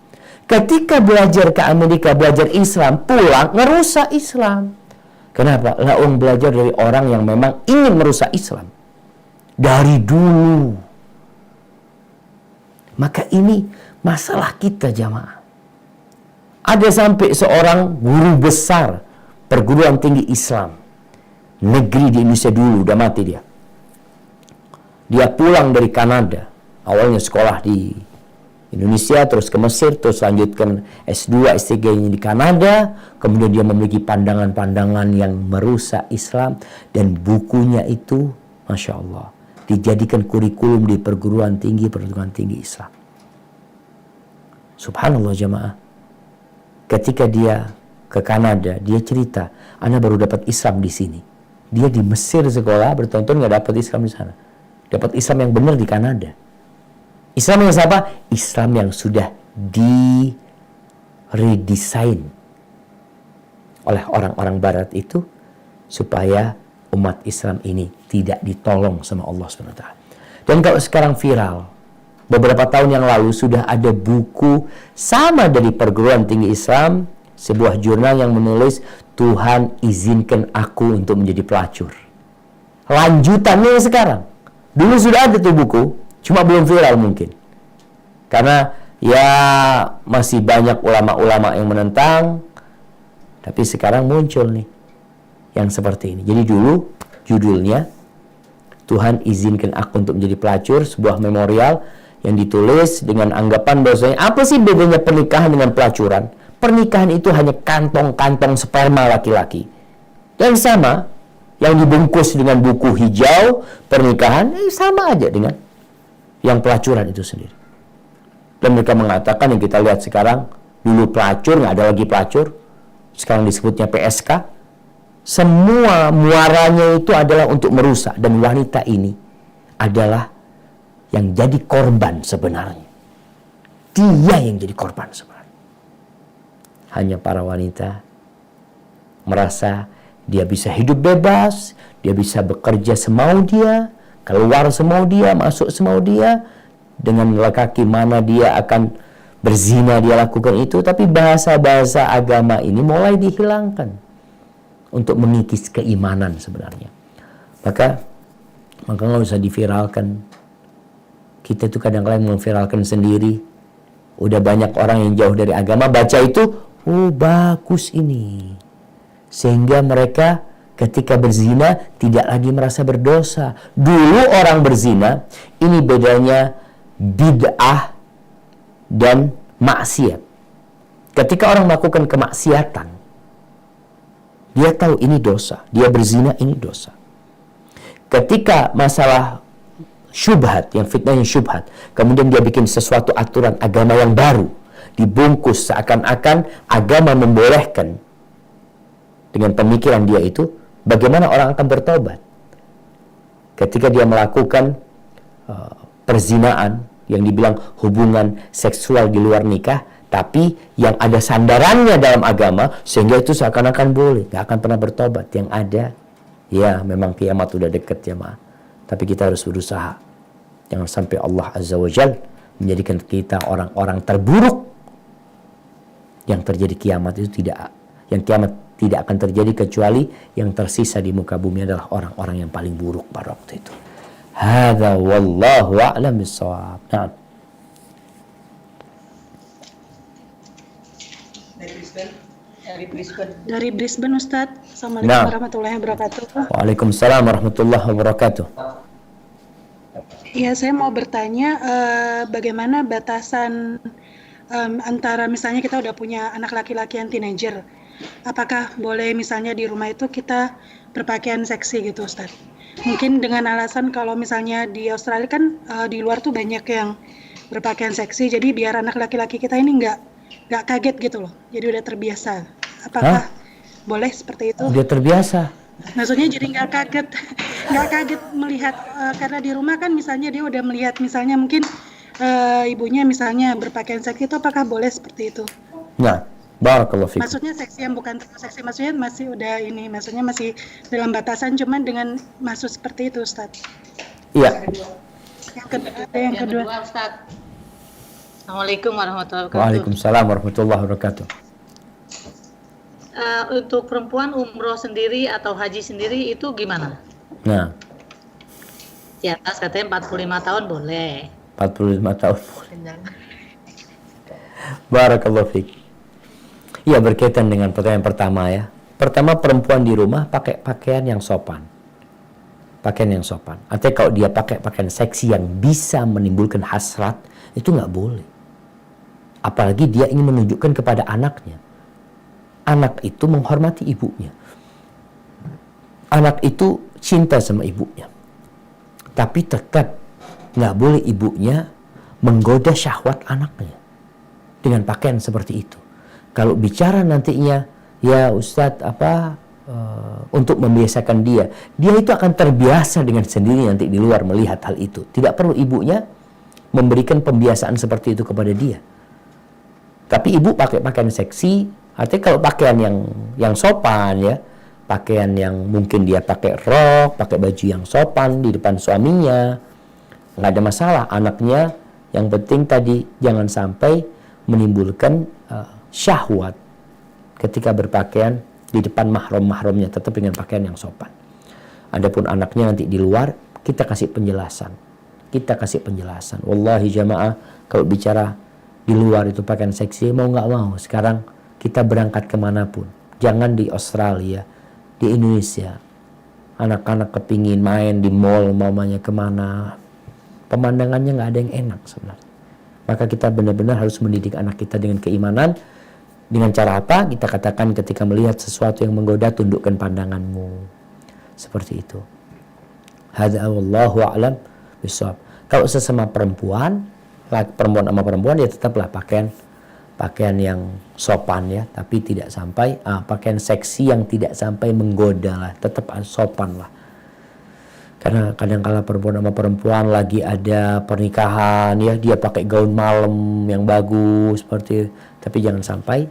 Ketika belajar ke Amerika, belajar Islam, pulang ngerusak Islam. Kenapa? Laung belajar dari orang yang memang ingin merusak Islam. Dari dulu. Maka ini masalah kita jamaah. Ada sampai seorang guru besar perguruan tinggi Islam negeri di Indonesia dulu, udah mati dia. Dia pulang dari Kanada. Awalnya sekolah di Indonesia, terus ke Mesir, terus lanjutkan S2, S3-nya di Kanada. Kemudian dia memiliki pandangan-pandangan yang merusak Islam. Dan bukunya itu, Masya Allah, dijadikan kurikulum di perguruan tinggi Islam. Subhanallah jamaah. Ketika dia ke Kanada, dia cerita, Ana baru dapat Islam di sini. Dia di Mesir sekolah, bertonton nggak dapat Islam di sana. Dapat Islam yang benar di Kanada. Islam yang siapa? Islam yang sudah di-redesign oleh orang-orang Barat itu supaya umat Islam ini tidak ditolong sama Allah SWT. Dan kalau sekarang viral, beberapa tahun yang lalu sudah ada buku sama dari perguruan tinggi Islam, sebuah jurnal yang menulis, Tuhan izinkan aku untuk menjadi pelacur. Lanjutannya sekarang. Dulu sudah ada tuh buku, cuma belum viral mungkin. Karena ya masih banyak ulama-ulama yang menentang, tapi sekarang muncul nih yang seperti ini. Jadi dulu judulnya Tuhan izinkan aku untuk menjadi pelacur, sebuah memorial yang ditulis dengan anggapan bahwasanya apa sih bedanya pernikahan dengan pelacuran? Pernikahan itu hanya kantong-kantong sperma laki-laki. Dan sama, yang dibungkus dengan buku hijau pernikahan sama aja dengan yang pelacuran itu sendiri. Dan mereka mengatakan yang kita lihat sekarang, dulu pelacur, nggak ada lagi pelacur, sekarang disebutnya PSK. Semua muaranya itu adalah untuk merusak, dan wanita ini adalah yang jadi korban sebenarnya. Dia yang jadi korban sebenarnya. Hanya para wanita merasa dia bisa hidup bebas, dia bisa bekerja semau dia, keluar semau dia, masuk semau dia, dengan laki mana dia akan berzina dia lakukan itu. Tapi bahasa-bahasa agama ini mulai dihilangkan untuk mengikis keimanan sebenarnya. Maka nggak usah diviralkan. Kita itu kadang-kadang memviralkan sendiri. Udah banyak orang yang jauh dari agama baca itu, oh bagus ini. Sehingga mereka ketika berzina tidak lagi merasa berdosa. Dulu orang berzina, ini bedanya bid'ah dan maksiat. Ketika orang melakukan kemaksiatan, dia tahu ini dosa, dia berzina ini dosa. Ketika masalah syubhat, yang fitnahnya syubhat, kemudian dia bikin sesuatu aturan agama yang baru, dibungkus seakan-akan agama membolehkan. Dengan pemikiran dia itu, bagaimana orang akan bertobat? Ketika dia melakukan perzinaan, yang dibilang hubungan seksual di luar nikah, tapi yang ada sandarannya dalam agama, sehingga itu seakan-akan boleh, gak akan pernah bertobat. Yang ada, ya memang kiamat udah deket ya ma. Tapi kita harus berusaha. Jangan sampai Allah Azza wa Jal menjadikan kita orang-orang terburuk. Yang terjadi kiamat itu kiamat tidak akan terjadi kecuali yang tersisa di muka bumi adalah orang-orang yang paling buruk pada waktu itu. Hadza wallahu a'lam bissawab. Nah. Dari Brisbane Ustadz. Assalamualaikum warahmatullahi wabarakatuh. Waalaikumsalam warahmatullahi wabarakatuh. Ya, saya mau bertanya bagaimana batasan antara misalnya kita udah punya anak laki-laki yang teenager, apakah boleh misalnya di rumah itu kita berpakaian seksi gitu Ustaz? Mungkin dengan alasan kalau misalnya di Australia kan di luar tuh banyak yang berpakaian seksi, jadi biar anak laki-laki kita ini nggak kaget gitu loh, jadi udah terbiasa. Apakah boleh seperti itu? Dia terbiasa. Maksudnya jadi nggak kaget melihat karena di rumah kan misalnya dia udah melihat misalnya mungkin ibunya misalnya berpakaian seksi, itu apakah boleh seperti itu? Nah, barakallahu fikum. Maksudnya seksi yang bukan terlalu seksi, maksudnya masih udah ini, maksudnya masih dalam batasan, cuman dengan maksud seperti itu Ustaz. Iya. Yang kedua Ustaz. Assalamualaikum warahmatullahi wabarakatuh. Waalaikumsalam warahmatullahi wabarakatuh. Untuk perempuan umroh sendiri atau haji sendiri itu gimana? Nah, Di atas katanya 45 tahun boleh. 45 tahun. Barakallahu fiik. Iya, berkaitan dengan pertanyaan pertama ya. Pertama, perempuan di rumah pakai pakaian yang sopan. Pakaian yang sopan. Artinya kalau dia pakai pakaian seksi yang bisa menimbulkan hasrat, itu nggak boleh. Apalagi dia ingin menunjukkan kepada anaknya. Anak itu menghormati ibunya. Anak itu cinta sama ibunya. Tapi tetap nggak boleh ibunya menggoda syahwat anaknya dengan pakaian seperti itu. Kalau bicara nantinya, ya Ustadz untuk membiasakan dia itu akan terbiasa dengan sendiri nanti di luar melihat hal itu. Tidak perlu ibunya memberikan pembiasaan seperti itu kepada dia. Tapi ibu pakai pakaian seksi. Artinya kalau pakaian yang sopan ya, pakaian yang mungkin dia pakai rok, pakai baju yang sopan di depan suaminya, nggak ada masalah. Anaknya yang penting tadi jangan sampai menimbulkan syahwat ketika berpakaian di depan mahram-mahramnya, tetap dengan pakaian yang sopan. Adapun anaknya nanti di luar, kita kasih penjelasan. Wallahi jamaah, kalau bicara di luar itu pakaian seksi, mau nggak mau sekarang kita berangkat kemanapun, jangan di Australia, di Indonesia, Anak-anak kepingin main di mall, mamanya kemana, pemandangannya nggak ada yang enak sebenarnya. Maka kita benar-benar harus mendidik anak kita dengan keimanan. Dengan cara apa? Kita katakan ketika melihat sesuatu yang menggoda, tundukkan pandanganmu. Seperti itu. Hadza wallahu a'lam bishawab. Kalau sesama perempuan sama perempuan, ya tetaplah pakaian yang sopan ya, tapi tidak sampai pakaian seksi yang tidak sampai menggoda lah, tetap sopan lah. Karena kadang-kala perempuan sama perempuan lagi ada pernikahan ya, dia pakai gaun malam yang bagus seperti, tapi jangan sampai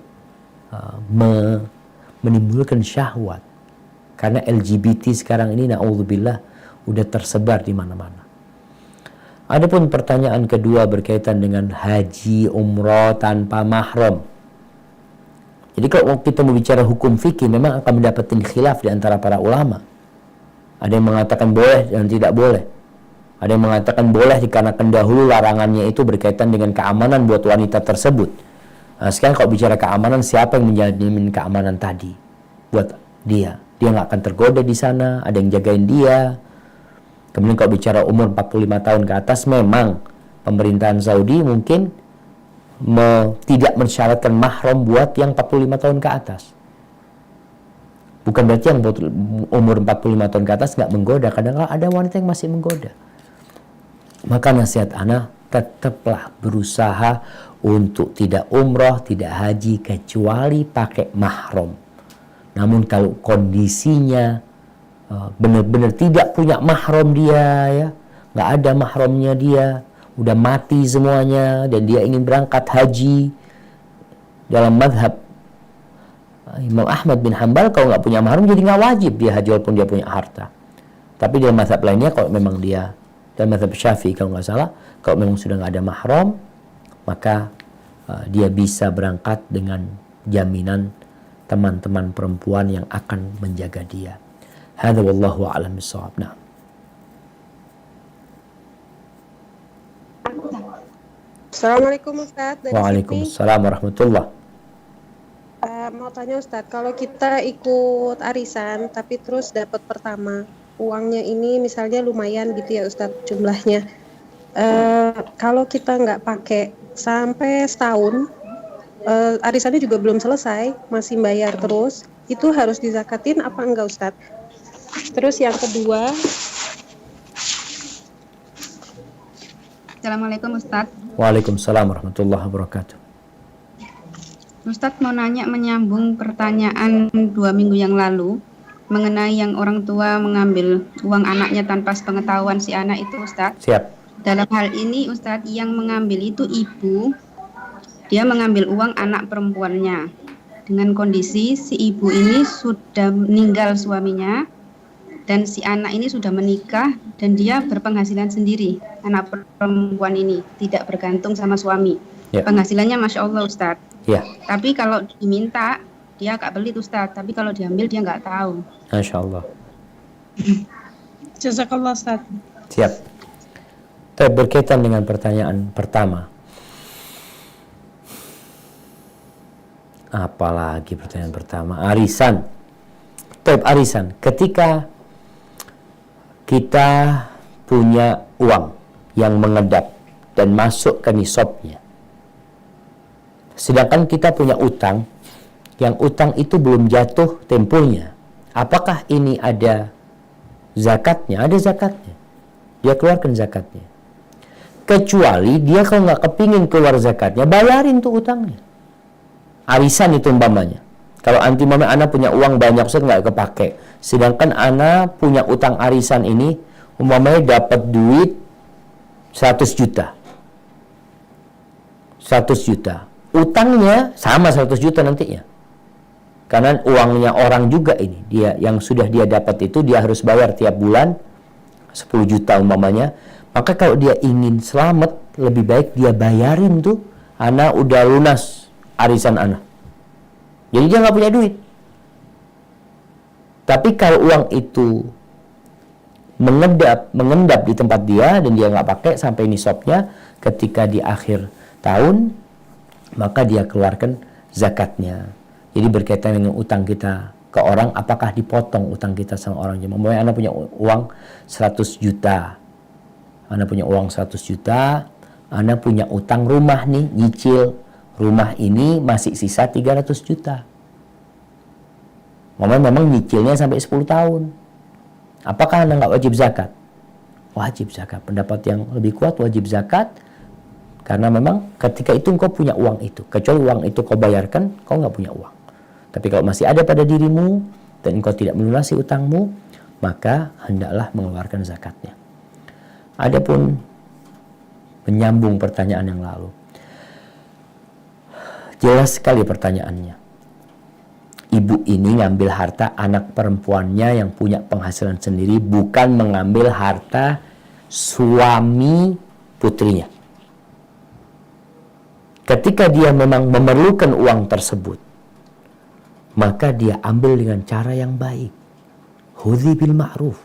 menimbulkan syahwat. Karena LGBT sekarang ini na'udzubillah udah tersebar di mana-mana. Adapun pertanyaan kedua berkaitan dengan haji umroh tanpa mahram. Jadi kalau kita berbicara hukum fikih memang akan mendapatkan khilaf di antara para ulama. Ada yang mengatakan boleh dan tidak boleh. Ada yang mengatakan boleh dikarenakan dahulu larangannya itu berkaitan dengan keamanan buat wanita tersebut. Nah, sekarang kalau bicara keamanan, siapa yang menjamin keamanan tadi buat dia? Dia nggak akan tergoda di sana, ada yang jagain dia. Kemudian kalau bicara umur 45 tahun ke atas, memang pemerintahan Saudi mungkin tidak mensyaratkan mahram buat yang 45 tahun ke atas. Bukan berarti yang umur 45 tahun ke atas nggak menggoda. Kadang-kadang ada wanita yang masih menggoda. Maka nasihat ana, tetaplah berusaha untuk tidak umroh, tidak haji, kecuali pakai mahram. Namun kalau kondisinya benar-benar tidak punya mahram dia ya, nggak ada mahramnya dia, udah mati semuanya, dan dia ingin berangkat haji, dalam madhab Imam Ahmad bin Hanbal kalau nggak punya mahram jadi nggak wajib dia haji walaupun dia punya harta. Tapi dalam madhab lainnya kalau memang dia, dalam madhab Syafi'i kalau nggak salah, kalau memang sudah nggak ada mahram, maka dia bisa berangkat dengan jaminan teman-teman perempuan yang akan menjaga dia. Hadza wallahu a'lam bishawab. Nah. Assalamualaikum Ustaz. Waalaikumsalam warahmatullah. Mau tanya Ustaz, kalau kita ikut arisan tapi terus dapat pertama, uangnya ini misalnya lumayan gitu ya Ustaz jumlahnya. Kalau kita nggak pakai sampai setahun, arisannya juga belum selesai, masih bayar terus, itu harus dizakatin apa enggak Ustaz? Terus yang kedua, Assalamualaikum Ustaz. Waalaikumsalam warahmatullahi wabarakatuh. Ustaz mau nanya menyambung pertanyaan 2 minggu yang lalu mengenai yang orang tua mengambil uang anaknya tanpa sepengetahuan si anak itu Ustaz. Siap. Dalam hal ini Ustaz, yang mengambil itu ibu, dia mengambil uang anak perempuannya dengan kondisi si ibu ini sudah meninggal suaminya dan si anak ini sudah menikah dan dia berpenghasilan sendiri. Anak perempuan ini tidak bergantung sama suami. Ya. Penghasilannya Masya Allah Ustaz. Ya. Tapi kalau diminta dia agak pelit Ustaz, tapi kalau diambil dia nggak tahu. Masya Allah. Jazakallah Ustaz. Siap. Berkaitan dengan pertanyaan pertama. Apalagi pertanyaan pertama? Arisan. Arisan. Ketika kita punya uang yang mengedap dan masuk ke nisabnya, sedangkan kita punya utang, yang utang itu belum jatuh tempohnya, apakah ini ada zakatnya? Ada zakatnya. Dia keluarkan zakatnya. Kecuali dia kalau nggak kepingin keluar zakatnya, bayarin tuh utangnya. Arisan itu umpamanya. Kalau anti mama anak punya uang banyak, saya nggak kepake. Sedangkan anak punya utang arisan ini, umpamanya dapat duit 100 juta. 100 juta. Utangnya sama 100 juta nantinya. Karena uangnya orang juga ini. Dia yang sudah dia dapat itu dia harus bayar tiap bulan 10 juta umpamanya. Maka kalau dia ingin selamat, lebih baik dia bayarin tuh. Anak udah lunas arisan anak. Jadi dia nggak punya duit. Tapi kalau uang itu mengendap di tempat dia dan dia nggak pakai sampai nisabnya, ketika di akhir tahun maka dia keluarkan zakatnya. Jadi berkaitan dengan utang kita ke orang, apakah dipotong utang kita sama orang jemaah. Umpamanya Anda punya uang 100 juta. Anda punya uang 100 juta, Anda punya utang rumah nih, nyicil. Rumah ini masih sisa 300 juta. Memang nyicilnya sampai 10 tahun. Apakah Anda nggak wajib zakat? Wajib zakat. Pendapat yang lebih kuat wajib zakat. Karena memang ketika itu engkau punya uang itu. Kecuali uang itu kau bayarkan, kau nggak punya uang. Tapi kalau masih ada pada dirimu dan engkau tidak melunasi utangmu, maka hendaklah mengeluarkan zakatnya. Adapun menyambung pertanyaan yang lalu, jelas sekali pertanyaannya. Ibu ini ngambil harta anak perempuannya yang punya penghasilan sendiri, bukan mengambil harta suami putrinya. Ketika dia memang memerlukan uang tersebut, maka dia ambil dengan cara yang baik. Hudzi bil ma'ruf.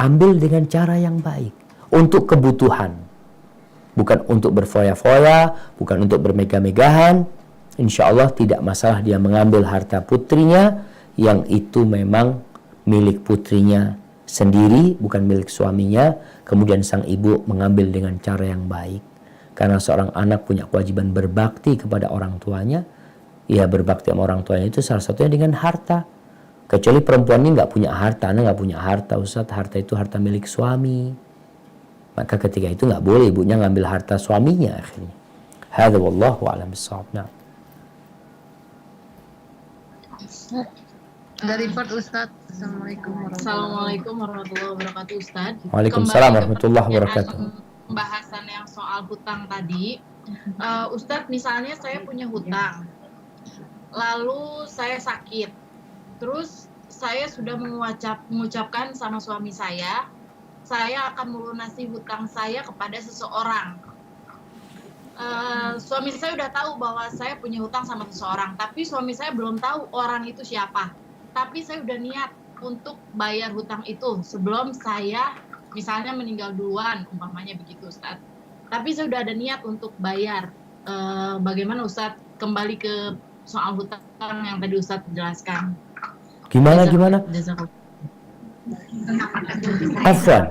Ambil dengan cara yang baik. Untuk kebutuhan. Bukan untuk berfoya-foya, bukan untuk bermegah-megahan. Insya Allah tidak masalah dia mengambil harta putrinya yang itu memang milik putrinya sendiri, bukan milik suaminya. Kemudian sang ibu mengambil dengan cara yang baik. Karena seorang anak punya kewajiban berbakti kepada orang tuanya. Ya, berbakti sama orang tuanya itu salah satunya dengan harta. Kecuali perempuan ini nggak punya harta, Anda nggak punya harta, Ustaz, harta itu harta milik suami. Maka ketika itu nggak boleh ibunya ngambil harta suaminya akhirnya. Hadza wallahu a'lam bissawab. Nah. Dari Perth, Ustaz. Assalamualaikum warahmatullahi wabarakatuh, Ustaz. Waalaikumsalam warahmatullahi wabarakatuh. Pembahasan yang soal hutang tadi, Ustaz, misalnya saya punya hutang, lalu saya sakit, terus saya sudah mengucapkan sama suami saya akan melunasi hutang saya kepada seseorang. Suami saya udah tahu bahwa saya punya hutang sama seseorang, tapi suami saya belum tahu orang itu siapa. Tapi saya udah niat untuk bayar hutang itu sebelum saya misalnya meninggal duluan, umpamanya begitu, Ustaz. Tapi saya udah ada niat untuk bayar. Bagaimana, Ustaz, kembali ke soal hutang yang tadi Ustaz jelaskan? Gimana? Afwan.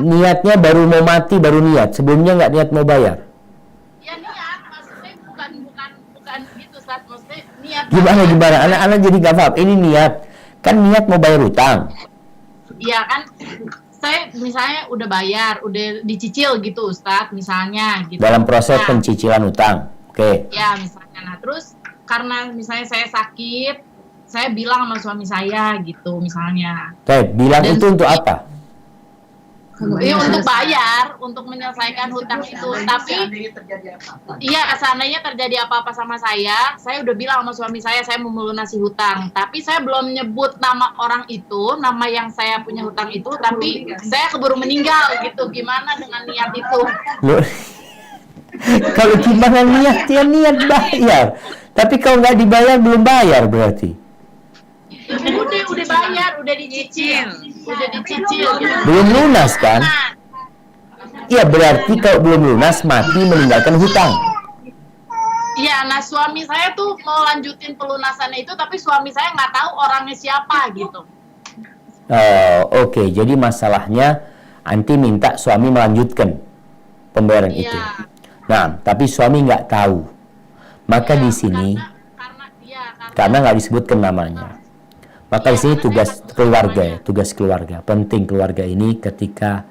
Niatnya baru mau mati baru niat. Sebelumnya nggak niat mau bayar. Ya niat, maksudnya bukan gitu, Ustaz. Maksudnya niat. Gimana? Anak-anak jadi nggak paham. Ini niat. Kan niat mau bayar hutang. Iya kan, saya misalnya udah bayar, udah dicicil gitu, Ustaz, misalnya gitu. Dalam proses pencicilan hutang. Oke. Ya, misalnya. Nah, terus karena misalnya saya sakit, saya bilang sama suami saya gitu, misalnya. Bilang itu untuk apa? Iya, untuk bayar, untuk menyelesaikan hutang itu. Tapi iya, seandainya terjadi apa-apa sama saya udah bilang sama suami saya mau melunasi hutang. Tapi saya belum nyebut nama orang itu, nama yang saya punya hutang itu, tapi saya keburu meninggal gitu. Gimana dengan niat itu? Kalau gimana niat bayar. Tapi kalau nggak dibayar belum bayar berarti. Udah bayar, udah dicicil. Belum lunas kan? Iya, berarti kalau belum lunas mati meninggalkan hutang. Iya, nah suami saya tuh mau lanjutin pelunasannya itu, tapi suami saya nggak tahu orangnya siapa gitu. Oke. Jadi masalahnya anti minta suami melanjutkan pembayaran itu. Nah, tapi suami nggak tahu. Maka di sini karena nggak disebutkan namanya. Maka di sini tugas keluarga. Penting keluarga ini ketika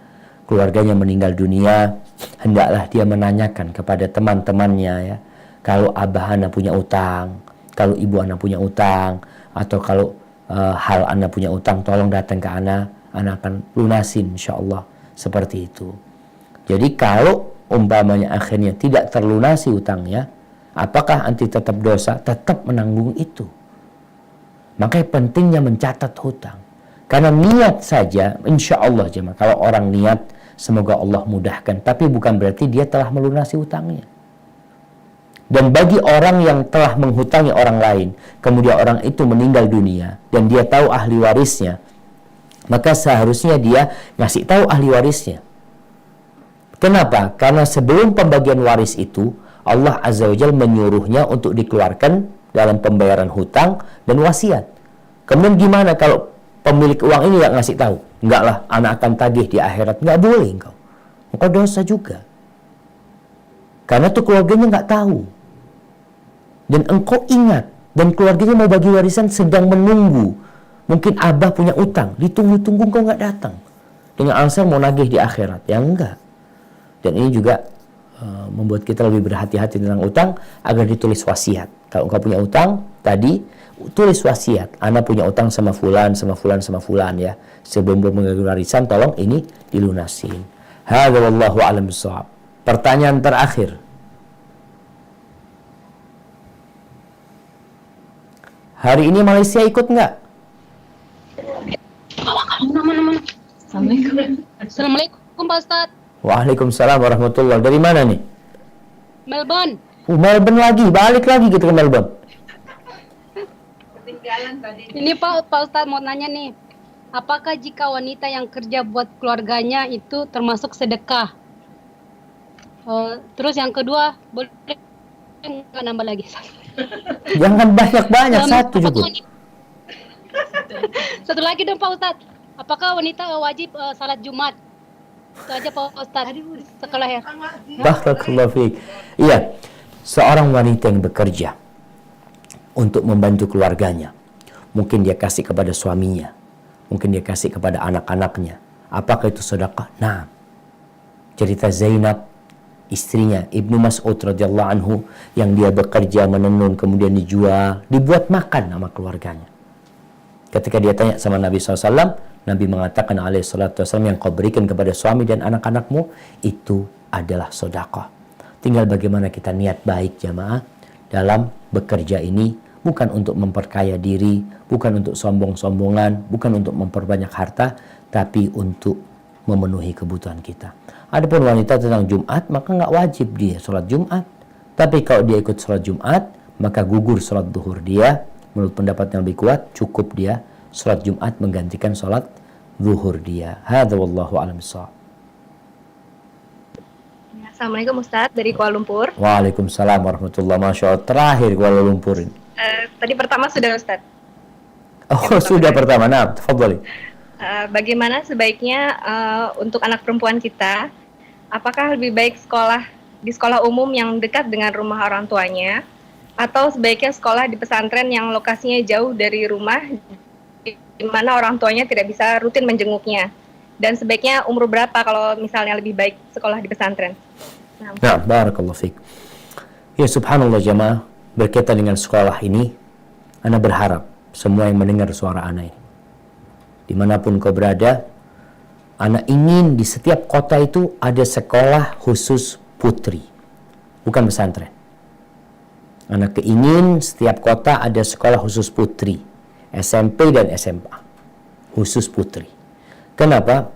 keluarganya meninggal dunia, hendaklah dia menanyakan kepada teman-temannya ya. Kalau abah Anda punya utang, kalau ibu Anda punya utang, atau kalau hal Anda punya utang, tolong datang ke Anda akan lunasin insyaallah. Seperti itu. Jadi kalau umpamanya akhirnya tidak terlunasi utangnya, apakah anti tetap dosa? Tetap menanggung itu. Makanya pentingnya mencatat hutang. Karena niat saja, insya Allah jemaah, kalau orang niat, semoga Allah mudahkan. Tapi bukan berarti dia telah melunasi hutangnya. Dan bagi orang yang telah menghutangi orang lain, kemudian orang itu meninggal dunia, dan dia tahu ahli warisnya, maka seharusnya dia ngasih tahu ahli warisnya. Kenapa? Karena sebelum pembagian waris itu, Allah Azza wa Jalla menyuruhnya untuk dikeluarkan dalam pembayaran hutang dan wasiat. Kemudian gimana kalau pemilik uang ini nggak ngasih tahu? Enggak lah, anak akan tagih di akhirat. Nggak boleh engkau. Engkau dosa juga. Karena tuh keluarganya nggak tahu. Dan engkau ingat. Dan keluarganya mau bagi warisan sedang menunggu. Mungkin abah punya utang. Ditunggu-tunggu engkau nggak datang. Dengan alasan mau nagih di akhirat. Ya enggak. Dan ini juga membuat kita lebih berhati-hati tentang utang agar ditulis wasiat. Kalau engkau punya utang, tadi tulis wasiat. Ana punya utang sama fulan, sama fulan, sama fulan ya. Sebelum membagi warisan, tolong ini dilunasin. Hadza wallahu a'lam bishawab. Pertanyaan terakhir. Hari ini Malaysia ikut nggak? Assalamualaikum Pak Ustadz. Waalaikumsalam warahmatullahi. Dari mana nih? Melbourne. Melbourne lagi, balik lagi gitu ke Melbourne. Ini Pak Ustadz mau nanya nih, apakah jika wanita yang kerja buat keluarganya itu termasuk sedekah? Terus yang kedua, boleh nggak nambah lagi? Jangan banyak-banyak, satu cukup. Satu lagi dong Pak Ustadz, apakah wanita wajib salat Jumat? Itu aja Pak Ustadz, sekolah ya. Barakallahu fiik. Iya, seorang wanita yang bekerja untuk membantu keluarganya. Mungkin dia kasih kepada suaminya. Mungkin dia kasih kepada anak-anaknya. Apakah itu sedekah? Nah, cerita Zainab, istrinya Ibnu Mas'ud radhiyallahu anhu, yang dia bekerja menenun kemudian dijual, dibuat makan sama keluarganya. Ketika dia tanya sama Nabi SAW, Nabi mengatakan alaihi salatu wasallam, yang kau berikan kepada suami dan anak-anakmu itu adalah sedekah. Tinggal bagaimana kita niat baik jamaah dalam bekerja ini, bukan untuk memperkaya diri, bukan untuk sombong-sombongan, bukan untuk memperbanyak harta, tapi untuk memenuhi kebutuhan kita. Adapun wanita tentang Jumat, maka nggak wajib dia sholat Jumat. Tapi kalau dia ikut sholat Jumat, maka gugur sholat duhur dia. Menurut pendapat yang lebih kuat, cukup dia sholat Jumat menggantikan sholat zuhur dia. Hadza wallahu a'lam bishawab. Assalamualaikum Ustadz dari Kuala Lumpur. Waalaikumsalam warahmatullahi wabarakatuh. Masya Allah, terakhir Kuala Lumpur ini. Tadi pertama sudah Ustadz. Oh, sudah pertama. Nah, tafadhali. Bagaimana sebaiknya untuk anak perempuan kita, apakah lebih baik sekolah di sekolah umum yang dekat dengan rumah orang tuanya, atau sebaiknya sekolah di pesantren yang lokasinya jauh dari rumah, di mana orang tuanya tidak bisa rutin menjenguknya? Dan sebaiknya umur berapa kalau misalnya lebih baik sekolah di pesantren? Nah, barakallahu fiik. Ya subhanallah jamaah, berkaitan dengan sekolah ini, ana berharap semua yang mendengar suara ana ini, dimanapun kau berada, ana ingin di setiap kota itu ada sekolah khusus putri, bukan pesantren. Ana keingin setiap kota ada sekolah khusus putri, SMP dan SMA, khusus putri. Kenapa?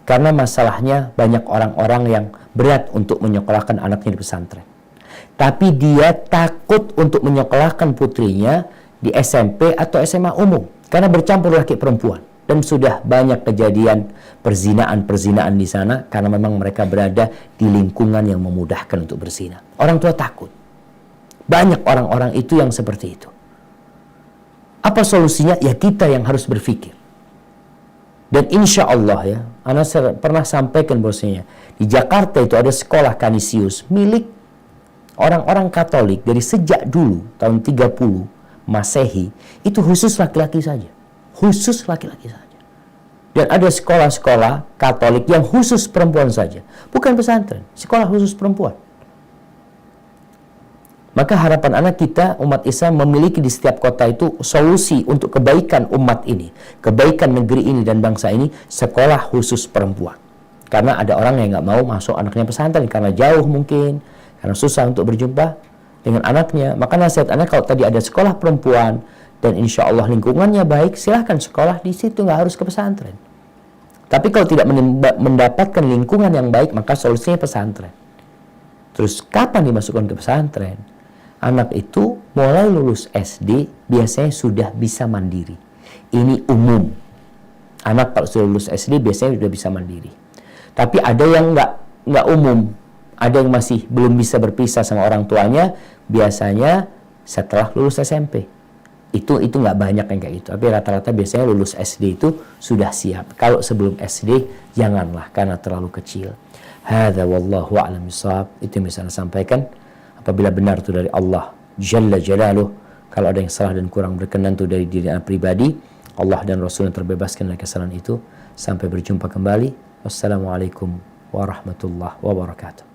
Karena masalahnya banyak orang-orang yang berat untuk menyekolahkan anaknya di pesantren. Tapi dia takut untuk menyekolahkan putrinya di SMP atau SMA umum. Karena bercampur laki perempuan. Dan sudah banyak kejadian perzinaan-perzinaan di sana. Karena memang mereka berada di lingkungan yang memudahkan untuk berzina. Orang tua takut. Banyak orang-orang itu yang seperti itu. Apa solusinya? Ya kita yang harus berpikir. Dan insya Allah ya, ana pernah sampaikan bahwasanya di Jakarta itu ada sekolah Kanisius milik orang-orang Katolik dari sejak dulu tahun 30 Masehi, itu khusus laki-laki saja. Khusus laki-laki saja. Dan ada sekolah-sekolah Katolik yang khusus perempuan saja, bukan pesantren, sekolah khusus perempuan. Maka harapan anak kita, umat Islam, memiliki di setiap kota itu solusi untuk kebaikan umat ini, kebaikan negeri ini dan bangsa ini, sekolah khusus perempuan. Karena ada orang yang nggak mau masuk anaknya pesantren karena jauh mungkin, karena susah untuk berjumpa dengan anaknya. Maka nasihat anak, kalau tadi ada sekolah perempuan dan insya Allah lingkungannya baik, silahkan sekolah di situ, nggak harus ke pesantren. Tapi kalau tidak mendapatkan lingkungan yang baik, maka solusinya pesantren. Terus kapan dimasukkan ke pesantren? Anak itu mulai lulus SD biasanya sudah bisa mandiri. Ini umum. Anak kalau sudah lulus SD biasanya sudah bisa mandiri. Tapi ada yang nggak umum. Ada yang masih belum bisa berpisah sama orang tuanya. Biasanya setelah lulus SMP. Itu nggak banyak yang kayak gitu. Tapi rata-rata biasanya lulus SD itu sudah siap. Kalau sebelum SD janganlah karena terlalu kecil. Hadza wallahu a'lam bishawab. Itu yang bisa saya sampaikan. Apabila benar itu dari Allah Jalla Jalaluh, kalau ada yang salah dan kurang berkenan itu dari diri anak pribadi, Allah dan Rasul yang terbebaskan dari kesalahan itu. Sampai berjumpa kembali. Wassalamualaikum warahmatullahi wabarakatuh.